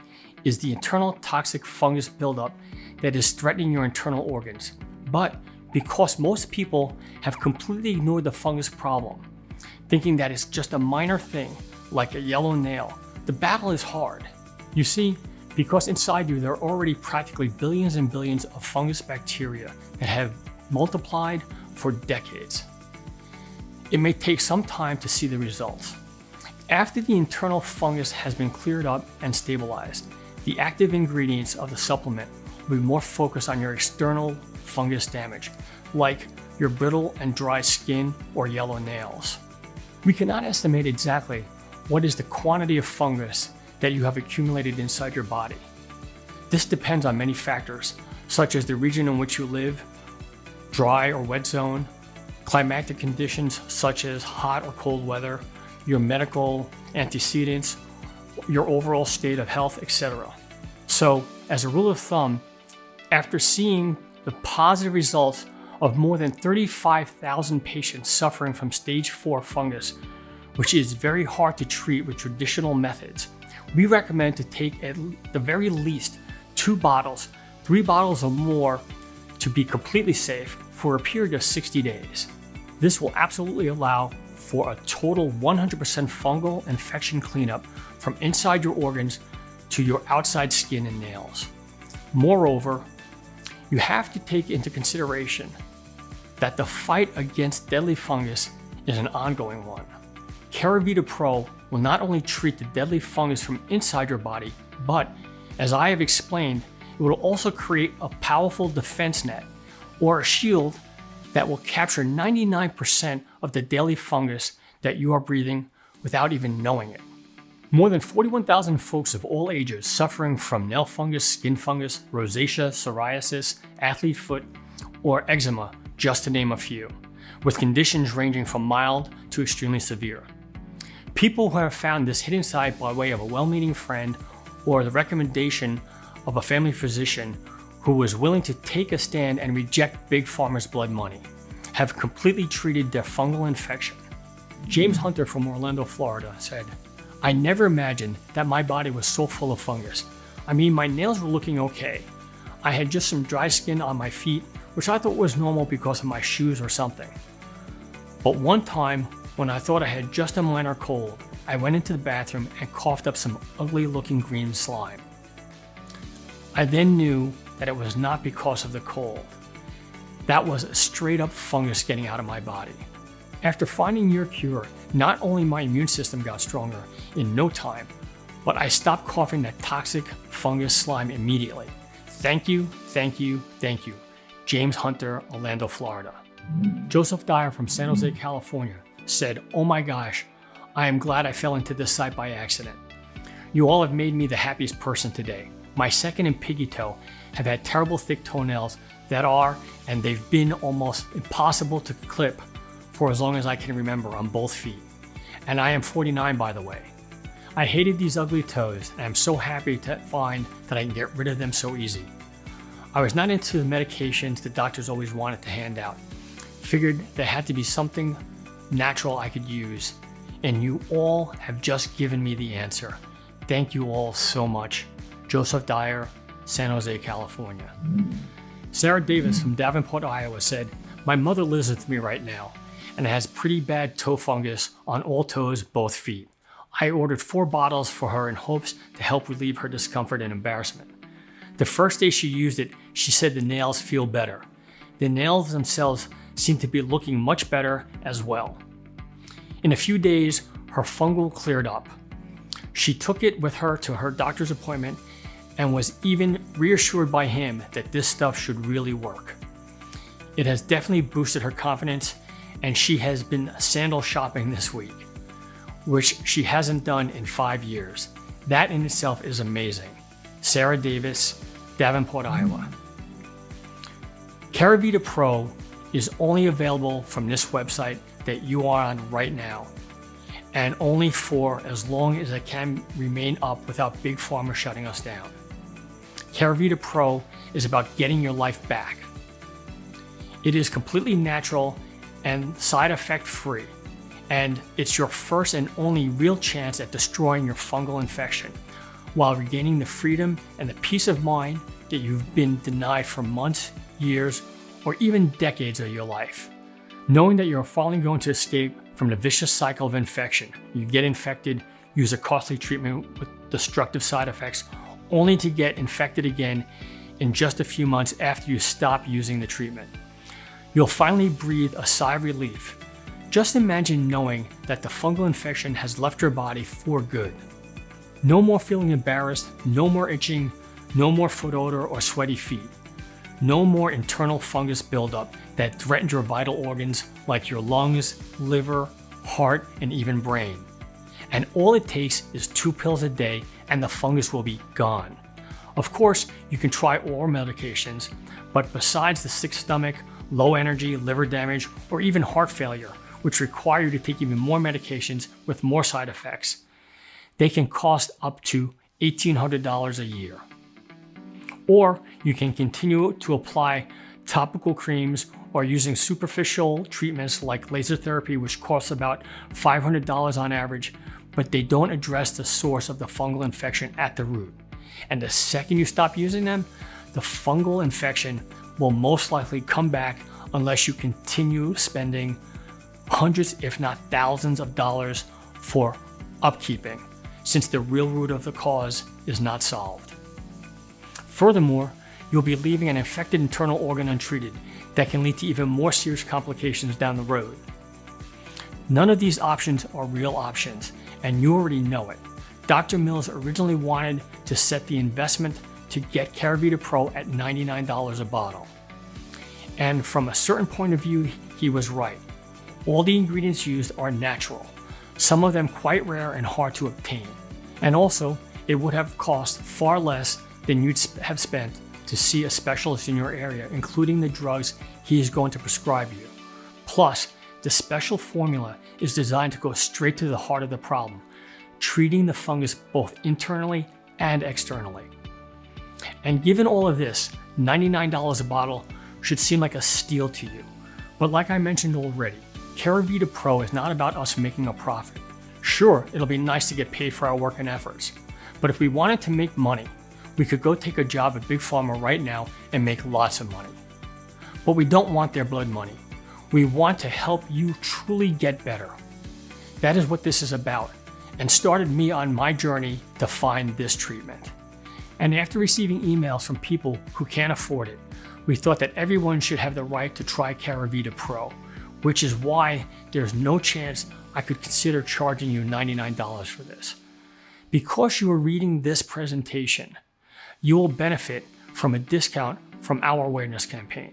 [SPEAKER 1] is the internal toxic fungus buildup that is threatening your internal organs. But because most people have completely ignored the fungus problem, thinking that it's just a minor thing like a yellow nail, the battle is hard. You see, because inside you there are already practically billions and billions of fungus bacteria that have multiplied for decades. It may take some time to see the results. After the internal fungus has been cleared up and stabilized, the active ingredients of the supplement will be more focused on your external fungus damage, like your brittle and dry skin or yellow nails. We cannot estimate exactly what is the quantity of fungus that you have accumulated inside your body. This depends on many factors, such as the region in which you live, dry or wet zone, climatic conditions such as hot or cold weather, your medical antecedents, your overall state of health, etc. So, as a rule of thumb, after seeing the positive results of more than 35,000 patients suffering from stage 4 fungus, which is very hard to treat with traditional methods, we recommend to take at the very least 2 bottles, 3 bottles or more to be completely safe for a period of 60 days. This will absolutely allow for a total 100% fungal infection cleanup from inside your organs to your outside skin and nails. Moreover, you have to take into consideration that the fight against deadly fungus is an ongoing one. Caravita Pro will not only treat the deadly fungus from inside your body, but, as I have explained, it will also create a powerful defense net, or a shield, that will capture 99% of the daily fungus that you are breathing without even knowing it. More than 41,000 folks of all ages suffering from nail fungus, skin fungus, rosacea, psoriasis, athlete foot, or eczema, just to name a few, with conditions ranging from mild to extremely severe. People who have found this hidden side by way of a well-meaning friend or the recommendation of a family physician who was willing to take a stand and reject Big Pharma's blood money have completely treated their fungal infection. James Hunter from Orlando, Florida said, I never imagined that my body was so full of fungus. I mean, my nails were looking okay. I had just some dry skin on my feet, which I thought was normal because of my shoes or something. But one time, when I thought I had just a minor cold, I went into the bathroom and coughed up some ugly looking green slime. I then knew that it was not because of the cold. That was a straight up fungus getting out of my body. After finding your cure, not only my immune system got stronger in no time, but I stopped coughing that toxic fungus slime immediately. Thank you, thank you, thank you. James Hunter, Orlando, Florida. Joseph Dyer from San Jose, California said, "Oh my gosh, I am glad I fell into this site by accident. You all have made me the happiest person today. My second and piggy toe have had terrible thick toenails that are, and they've been almost impossible to clip for as long as I can remember on both feet. And I am 49, by the way. I hated these ugly toes, and I'm so happy to find that I can get rid of them so easy. I was not into the medications the doctors always wanted to hand out. Figured there had to be something natural I could use, and you all have just given me the answer. Thank you all so much." Joseph Dyer, San Jose, California. Sarah Davis from Davenport, Iowa said, "My mother lives with me right now and has pretty bad toe fungus on all toes, both feet. I ordered 4 bottles for her in hopes to help relieve her discomfort and embarrassment. The first day she used it, she said the nails feel better. The nails themselves seem to be looking much better as well. In a few days, her fungal cleared up. She took it with her to her doctor's appointment and was even reassured by him that this stuff should really work. It has definitely boosted her confidence, and she has been sandal shopping this week, which she hasn't done in 5 years. That in itself is amazing." Sarah Davis, Davenport, Iowa. Caravita Pro is only available from this website that you are on right now, and only for as long as it can remain up without Big Pharma shutting us down. Caravita Pro is about getting your life back. It is completely natural and side effect free, and it's your first and only real chance at destroying your fungal infection while regaining the freedom and the peace of mind that you've been denied for months, years, or even decades of your life. Knowing that you're finally going to escape from the vicious cycle of infection. You get infected, use a costly treatment with destructive side effects, only to get infected again in just a few months after you stop using the treatment. You'll finally breathe a sigh of relief. Just imagine knowing that the fungal infection has left your body for good. No more feeling embarrassed, no more itching, no more foot odor or sweaty feet. No more internal fungus buildup that threatens your vital organs like your lungs, liver, heart, and even brain. And all it takes is 2 pills a day and the fungus will be gone. Of course, you can try oral medications, but besides the sick stomach, low energy, liver damage, or even heart failure, which require you to take even more medications with more side effects, they can cost up to $1,800 a year. Or you can continue to apply topical creams or using superficial treatments like laser therapy, which costs about $500 on average, but they don't address the source of the fungal infection at the root. And the second you stop using them, the fungal infection will most likely come back unless you continue spending hundreds, if not thousands of dollars for upkeeping, since the real root of the cause is not solved. Furthermore, you'll be leaving an infected internal organ untreated that can lead to even more serious complications down the road. None of these options are real options, and you already know it. Dr. Mills originally wanted to set the investment to get Caravita Pro at $99 a bottle. And from a certain point of view, he was right. All the ingredients used are natural, some of them quite rare and hard to obtain. And also, it would have cost far less than you'd have spent to see a specialist in your area, including the drugs he is going to prescribe you. Plus, the special formula is designed to go straight to the heart of the problem, treating the fungus both internally and externally. And given all of this, $99 a bottle should seem like a steal to you. But like I mentioned already, Caravita Pro is not about us making a profit. Sure, it'll be nice to get paid for our work and efforts, but if we wanted to make money, we could go take a job at Big Pharma right now and make lots of money. But we don't want their blood money. We want to help you truly get better. That is what this is about, and started me on my journey to find this treatment. And after receiving emails from people who can't afford it, we thought that everyone should have the right to try Caravita Pro, which is why there's no chance I could consider charging you $99 for this. Because you are reading this presentation, you will benefit from a discount from our awareness campaign.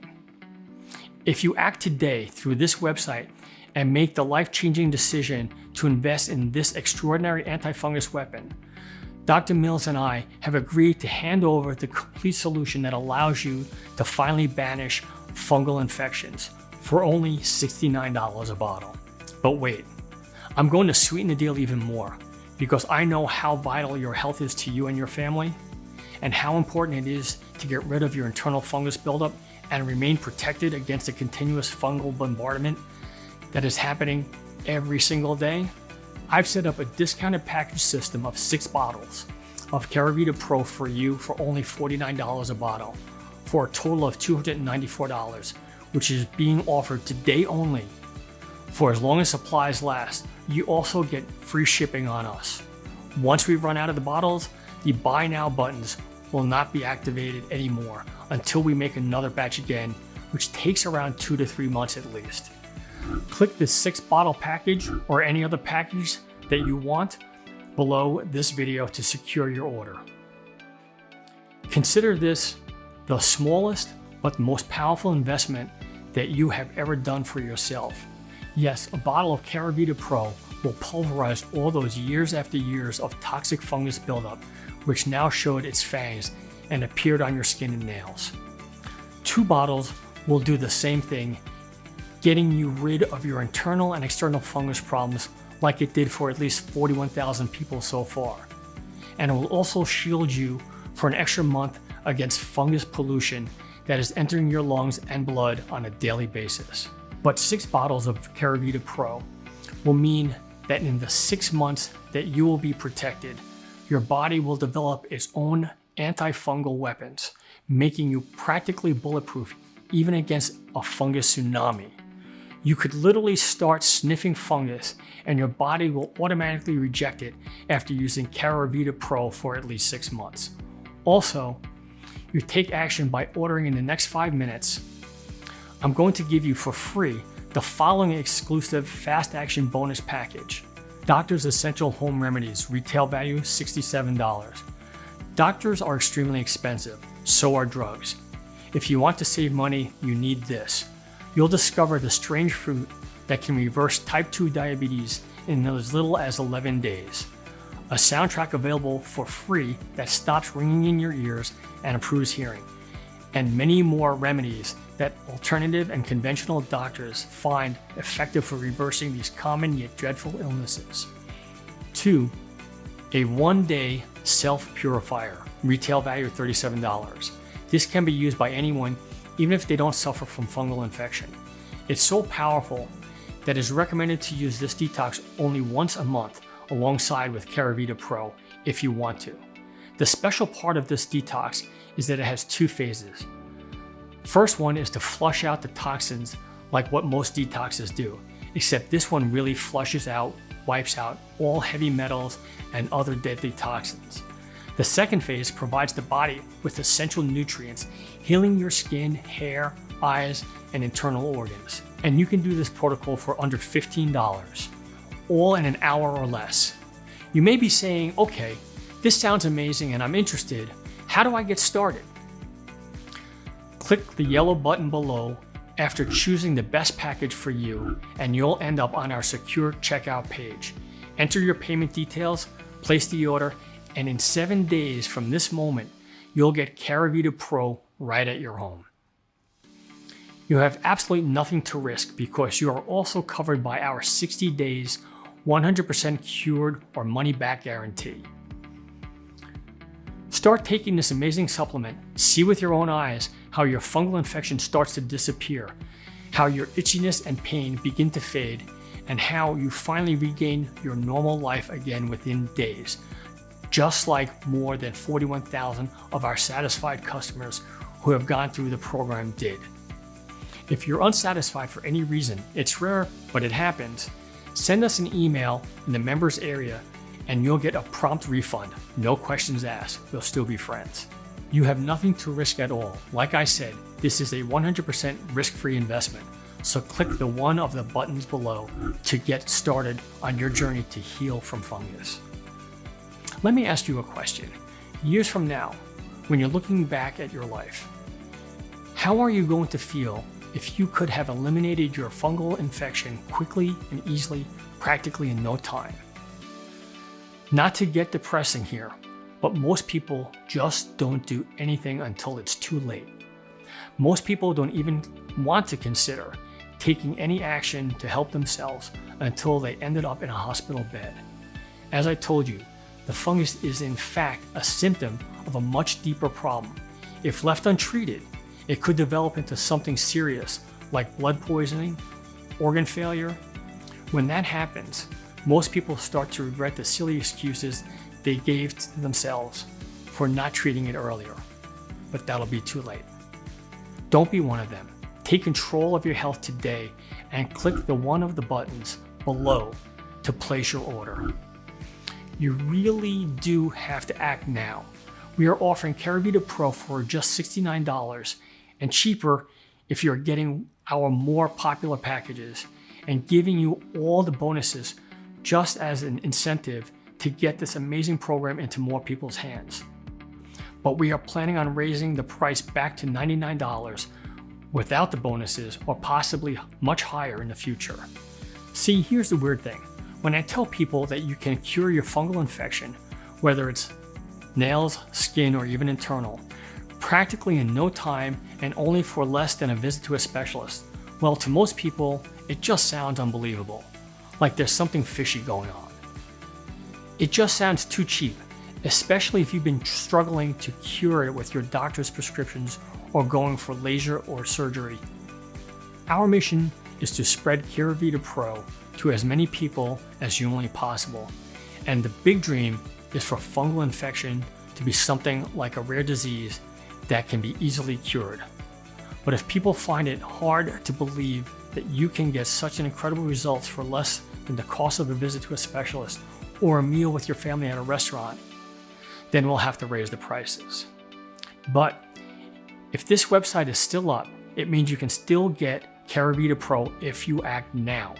[SPEAKER 1] If you act today through this website and make the life-changing decision to invest in this extraordinary antifungus weapon, Dr. Mills and I have agreed to hand over the complete solution that allows you to finally banish fungal infections for only $69 a bottle. But wait, I'm going to sweeten the deal even more, because I know how vital your health is to you and your family, and how important it is to get rid of your internal fungus buildup and remain protected against the continuous fungal bombardment that is happening every single day. I've set up a discounted package system of 6 bottles of Caravita Pro for you for only $49 a bottle, for a total of $294, which is being offered today only for as long as supplies last. You also get free shipping on us. Once we run out of the bottles, the buy now buttons will not be activated anymore until we make another batch again, which takes around 2 to 3 months at least. Click the 6-bottle package or any other package that you want below this video to secure your order. Consider this the smallest but most powerful investment that you have ever done for yourself. Yes, a bottle of Caravita Pro will pulverize all those years after years of toxic fungus buildup, which now showed its fangs and appeared on your skin and nails. 2 bottles will do the same thing, getting you rid of your internal and external fungus problems like it did for at least 41,000 people so far. And it will also shield you for an extra month against fungus pollution that is entering your lungs and blood on a daily basis. But 6 bottles of Caravita Pro will mean that in the 6 months that you will be protected, your body will develop its own antifungal weapons, making you practically bulletproof even against a fungus tsunami. You could literally start sniffing fungus and your body will automatically reject it after using Caravita Pro for at least 6 months. Also, you take action by ordering in the next 5 minutes. I'm going to give you for free the following exclusive fast action bonus package. Doctor's Essential Home Remedies, retail value $67. Doctors are extremely expensive, so are drugs. If you want to save money, you need this. You'll discover the strange fruit that can reverse type 2 diabetes in as little as 11 days. A soundtrack available for free that stops ringing in your ears and improves hearing. And many more remedies that alternative and conventional doctors find effective for reversing these common yet dreadful illnesses. 2. A 1-day self-purifier, retail value $37. This can be used by anyone, even if they don't suffer from fungal infection. It's so powerful that it's recommended to use this detox only once a month alongside with Caravita Pro if you want to. The special part of this detox is that it has 2 phases. First one is to flush out the toxins like what most detoxes do, except this one really flushes out, wipes out all heavy metals and other deadly toxins. The second phase provides the body with essential nutrients, healing your skin, hair, eyes, and internal organs. And you can do this protocol for under $15, all in an hour or less. You may be saying, okay, this sounds amazing and I'm interested. How do I get started? Click the yellow button below after choosing the best package for you, and you'll end up on our secure checkout page. Enter your payment details, place the order, and in 7 days from this moment, you'll get Caravita Pro right at your home. You have absolutely nothing to risk because you are also covered by our 60 days, 100% cured or money back guarantee. Start taking this amazing supplement, see with your own eyes how your fungal infection starts to disappear, how your itchiness and pain begin to fade, and how you finally regain your normal life again within days, just like more than 41,000 of our satisfied customers who have gone through the program did. If you're unsatisfied for any reason, it's rare, but it happens, send us an email in the members area and you'll get a prompt refund. No questions asked. We'll still be friends. You have nothing to risk at all. Like I said, this is a 100% risk-free investment. So click the one of the buttons below to get started on your journey to heal from fungus. Let me ask you a question. Years from now, when you're looking back at your life, how are you going to feel if you could have eliminated your fungal infection quickly and easily, practically in no time? Not to get depressing here, but most people just don't do anything until it's too late. Most people don't even want to consider taking any action to help themselves until they ended up in a hospital bed. As I told you, the fungus is in fact a symptom of a much deeper problem. If left untreated, it could develop into something serious like blood poisoning, organ failure. When that happens, most people start to regret the silly excuses they gave to themselves for not treating it earlier. But that'll be too late. Don't be one of them. Take control of your health today and click the one of the buttons below to place your order. You really do have to act now. We are offering Caravita Pro for just $69 and cheaper if you're getting our more popular packages and giving you all the bonuses just as an incentive to get this amazing program into more people's hands. But we are planning on raising the price back to $99 without the bonuses, or possibly much higher in the future. See, here's the weird thing. When I tell people that you can cure your fungal infection, whether it's nails, skin, or even internal, practically in no time and only for less than a visit to a specialist, well, to most people, it just sounds unbelievable, like there's something fishy going on. It just sounds too cheap, especially if you've been struggling to cure it with your doctor's prescriptions or going for laser or surgery. Our mission is to spread Caravita Pro to as many people as humanly possible, and the big dream is for fungal infection to be something like a rare disease that can be easily cured. But if people find it hard to believe that you can get such an incredible results for less than the cost of a visit to a specialist or a meal with your family at a restaurant, then we'll have to raise the prices. But if this website is still up, it means you can still get Caravita Pro if you act now.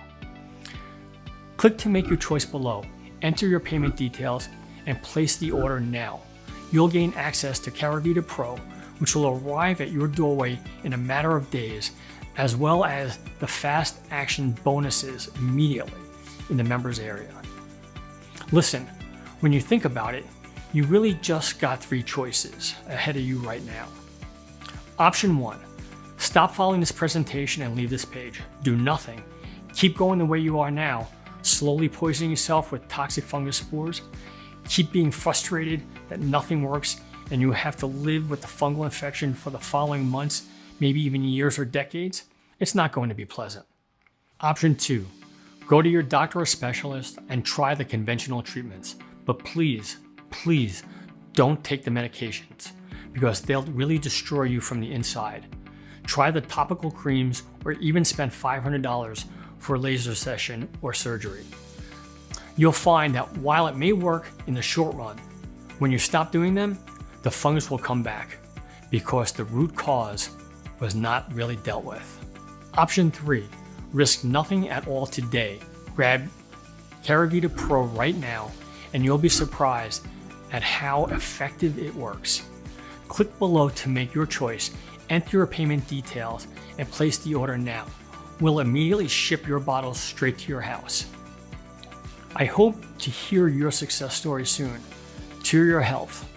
[SPEAKER 1] Click to make your choice below, enter your payment details, and place the order now. You'll gain access to Caravita Pro, which will arrive at your doorway in a matter of days, as well as the fast action bonuses immediately in the members area. Listen, when you think about it, you really just got 3 choices ahead of you right now. Option 1, stop following this presentation and leave this page. Do nothing. Keep going the way you are now, slowly poisoning yourself with toxic fungus spores. Keep being frustrated that nothing works and you have to live with the fungal infection for the following months, maybe even years or decades. It's not going to be pleasant. Option 2, go to your doctor or specialist and try the conventional treatments. But please, please don't take the medications because they'll really destroy you from the inside. Try the topical creams or even spend $500 for a laser session or surgery. You'll find that while it may work in the short run, when you stop doing them, the fungus will come back because the root cause was not really dealt with. Option 3, risk nothing at all today. Grab Caravita Pro right now and you'll be surprised at how effective it works. Click below to make your choice, enter your payment details, and place the order now. We'll immediately ship your bottles straight to your house. I hope to hear your success story soon. To your health.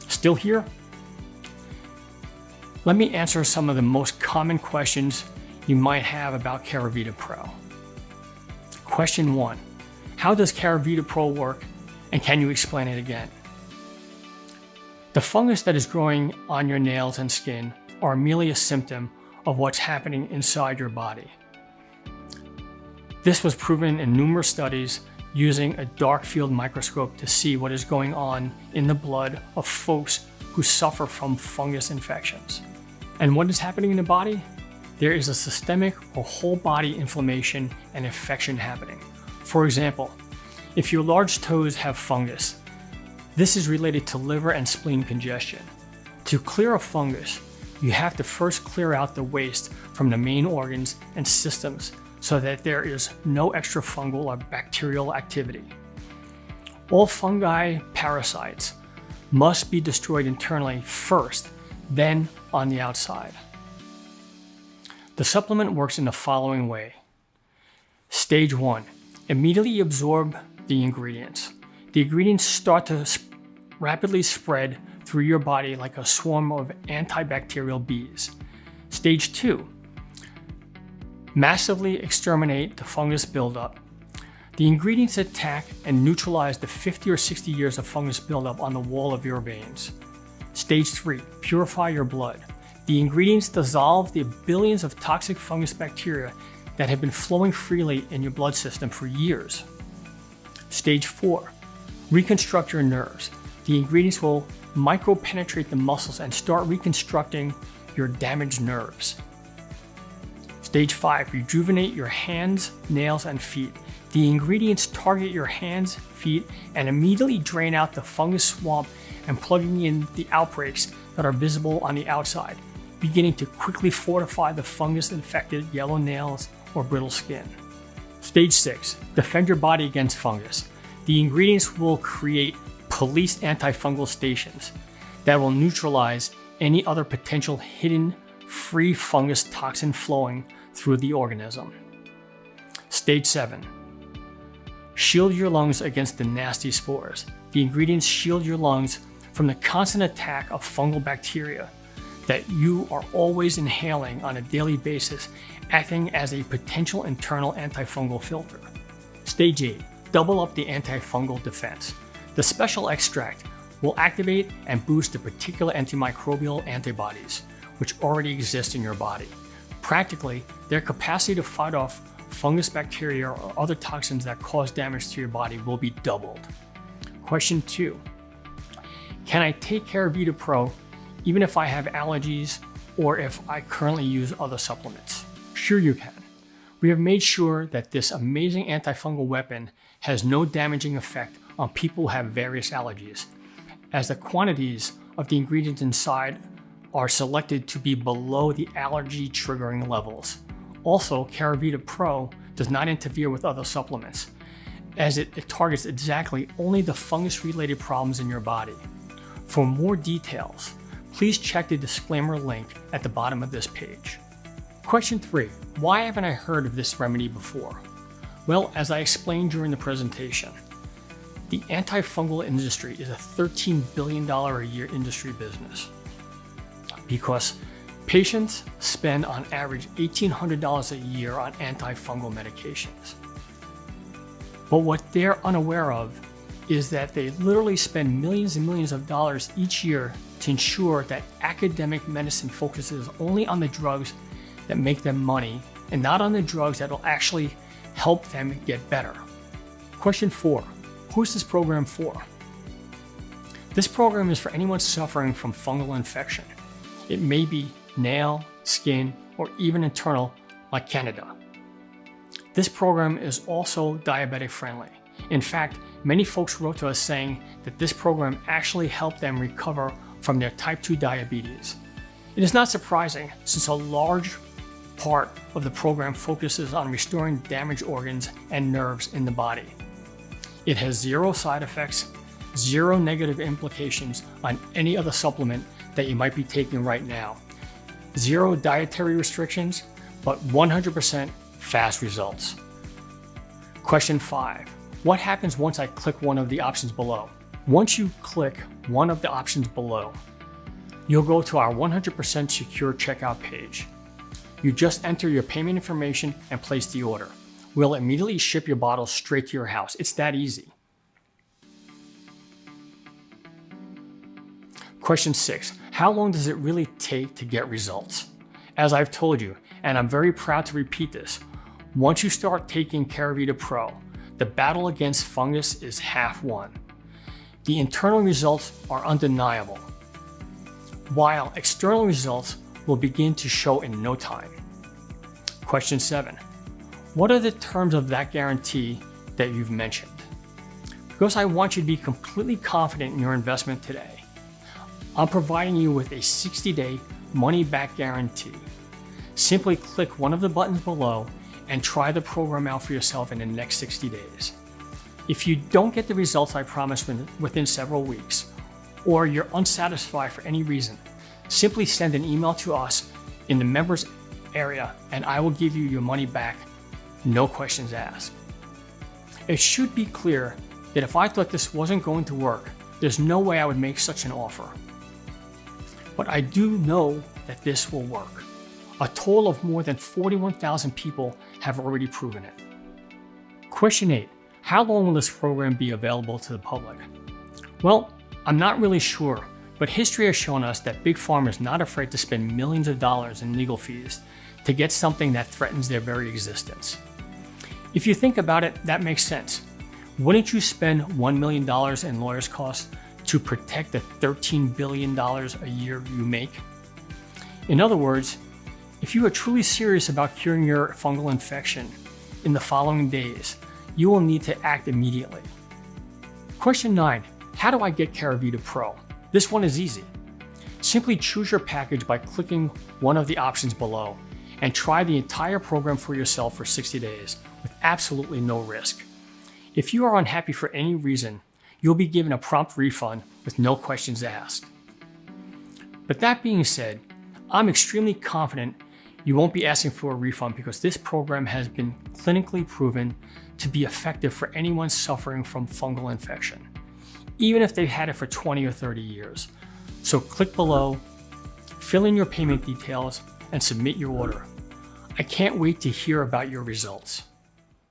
[SPEAKER 1] Still here? Let me answer some of the most common questions you might have about Caravita Pro. Question 1, how does Caravita Pro work and can you explain it again? The fungus that is growing on your nails and skin are merely a symptom of what's happening inside your body. This was proven in numerous studies using a dark field microscope to see what is going on in the blood of folks who suffer from fungus infections. And what is happening in the body? There is a systemic or whole body inflammation and infection happening. For example, if your large toes have fungus, this is related to liver and spleen congestion. To clear a fungus, you have to first clear out the waste from the main organs and systems so that there is no extra fungal or bacterial activity. All fungi parasites must be destroyed internally first, then on the outside. The supplement works in the following way. Stage 1. Immediately absorb the ingredients. The ingredients start to rapidly spread through your body like a swarm of antibacterial bees. Stage 2. Massively exterminate the fungus buildup. The ingredients attack and neutralize the 50 or 60 years of fungus buildup on the wall of your veins. Stage 3. Purify your blood. The ingredients dissolve the billions of toxic fungus bacteria that have been flowing freely in your blood system for years. Stage 4. Reconstruct your nerves. The ingredients will micropenetrate the muscles and start reconstructing your damaged nerves. Stage 5. Rejuvenate your hands, nails, and feet. The ingredients target your hands, feet, and immediately drain out the fungus swamp and plugging in the outbreaks that are visible on the outside, beginning to quickly fortify the fungus-infected yellow nails or brittle skin. Stage 6. Defend your body against fungus. The ingredients will create police antifungal stations that will neutralize any other potential hidden free fungus toxin flowing through the organism. Stage 7. Shield your lungs against the nasty spores. The ingredients shield your lungs from the constant attack of fungal bacteria that you are always inhaling on a daily basis, acting as a potential internal antifungal filter. Stage 8. Double up the antifungal defense. The special extract will activate and boost the particular antimicrobial antibodies which already exist in your body. Practically, their capacity to fight off fungus bacteria or other toxins that cause damage to your body will be doubled. Question 2. Can I take care of Vita Pro even if I have allergies or if I currently use other supplements? Sure you can. We have made sure that this amazing antifungal weapon has no damaging effect on people who have various allergies, as the quantities of the ingredients inside are selected to be below the allergy triggering levels. Also, Caravita Pro does not interfere with other supplements, as it targets exactly only the fungus-related problems in your body. For more details, please check the disclaimer link at the bottom of this page. Question 3. Why haven't I heard of this remedy before? Well, as I explained during the presentation, the antifungal industry is a $13 billion a year industry business because patients spend on average $1,800 a year on antifungal medications. But what they're unaware of is that they literally spend millions and millions of dollars each year to ensure that academic medicine focuses only on the drugs that make them money and not on the drugs that will actually help them get better. Question 4. Who's this program for? This program is for anyone suffering from fungal infection. It may be nail, skin, or even internal, like Candida. This program is also diabetic friendly. In fact, many folks wrote to us saying that this program actually helped them recover from their type 2 diabetes. It is not surprising since a large part of the program focuses on restoring damaged organs and nerves in the body. It has 0 side effects, 0 negative implications on any other supplement that you might be taking right now, 0 dietary restrictions, but 100% fast results. Question 5. What happens once I click one of the options below? Once you click one of the options below, you'll go to our 100% secure checkout page. You just enter your payment information and place the order. We'll immediately ship your bottle straight to your house. It's that easy. Question 6. How long does it really take to get results? As I've told you, and I'm very proud to repeat this, Once you start taking Caravita Pro, the battle against fungus is half won. The internal results are undeniable, while external results will begin to show in no time. Question 7. What are the terms of that guarantee that you've mentioned? Because I want you to be completely confident in your investment today, I'm providing you with a 60-day money-back guarantee. Simply click one of the buttons below and try the program out for yourself in the next 60 days. If you don't get the results I promised within several weeks, or you're unsatisfied for any reason, simply send an email to us in the members area and I will give you your money back, no questions asked. It should be clear that if I thought this wasn't going to work, there's no way I would make such an offer. But I do know that this will work. A total of more than 41,000 people have already proven it. Question 8. How long will this program be available to the public? Well, I'm not really sure, but history has shown us that Big Pharma is not afraid to spend millions of dollars in legal fees to get something that threatens their very existence. If you think about it, that makes sense. Wouldn't you spend $1 million in lawyers' costs to protect the $13 billion a year you make? In other words, if you are truly serious about curing your fungal infection in the following days, you will need to act immediately. Question 9. How do I get Caravita Pro? This one is easy. Simply choose your package by clicking one of the options below and try the entire program for yourself for 60 days with absolutely no risk. If you are unhappy for any reason, you'll be given a prompt refund with no questions asked. But that being said, I'm extremely confident you won't be asking for a refund because this program has been clinically proven to be effective for anyone suffering from fungal infection, even if they've had it for 20 or 30 years. So click below, fill in your payment details, and submit your order. I can't wait to hear about your results.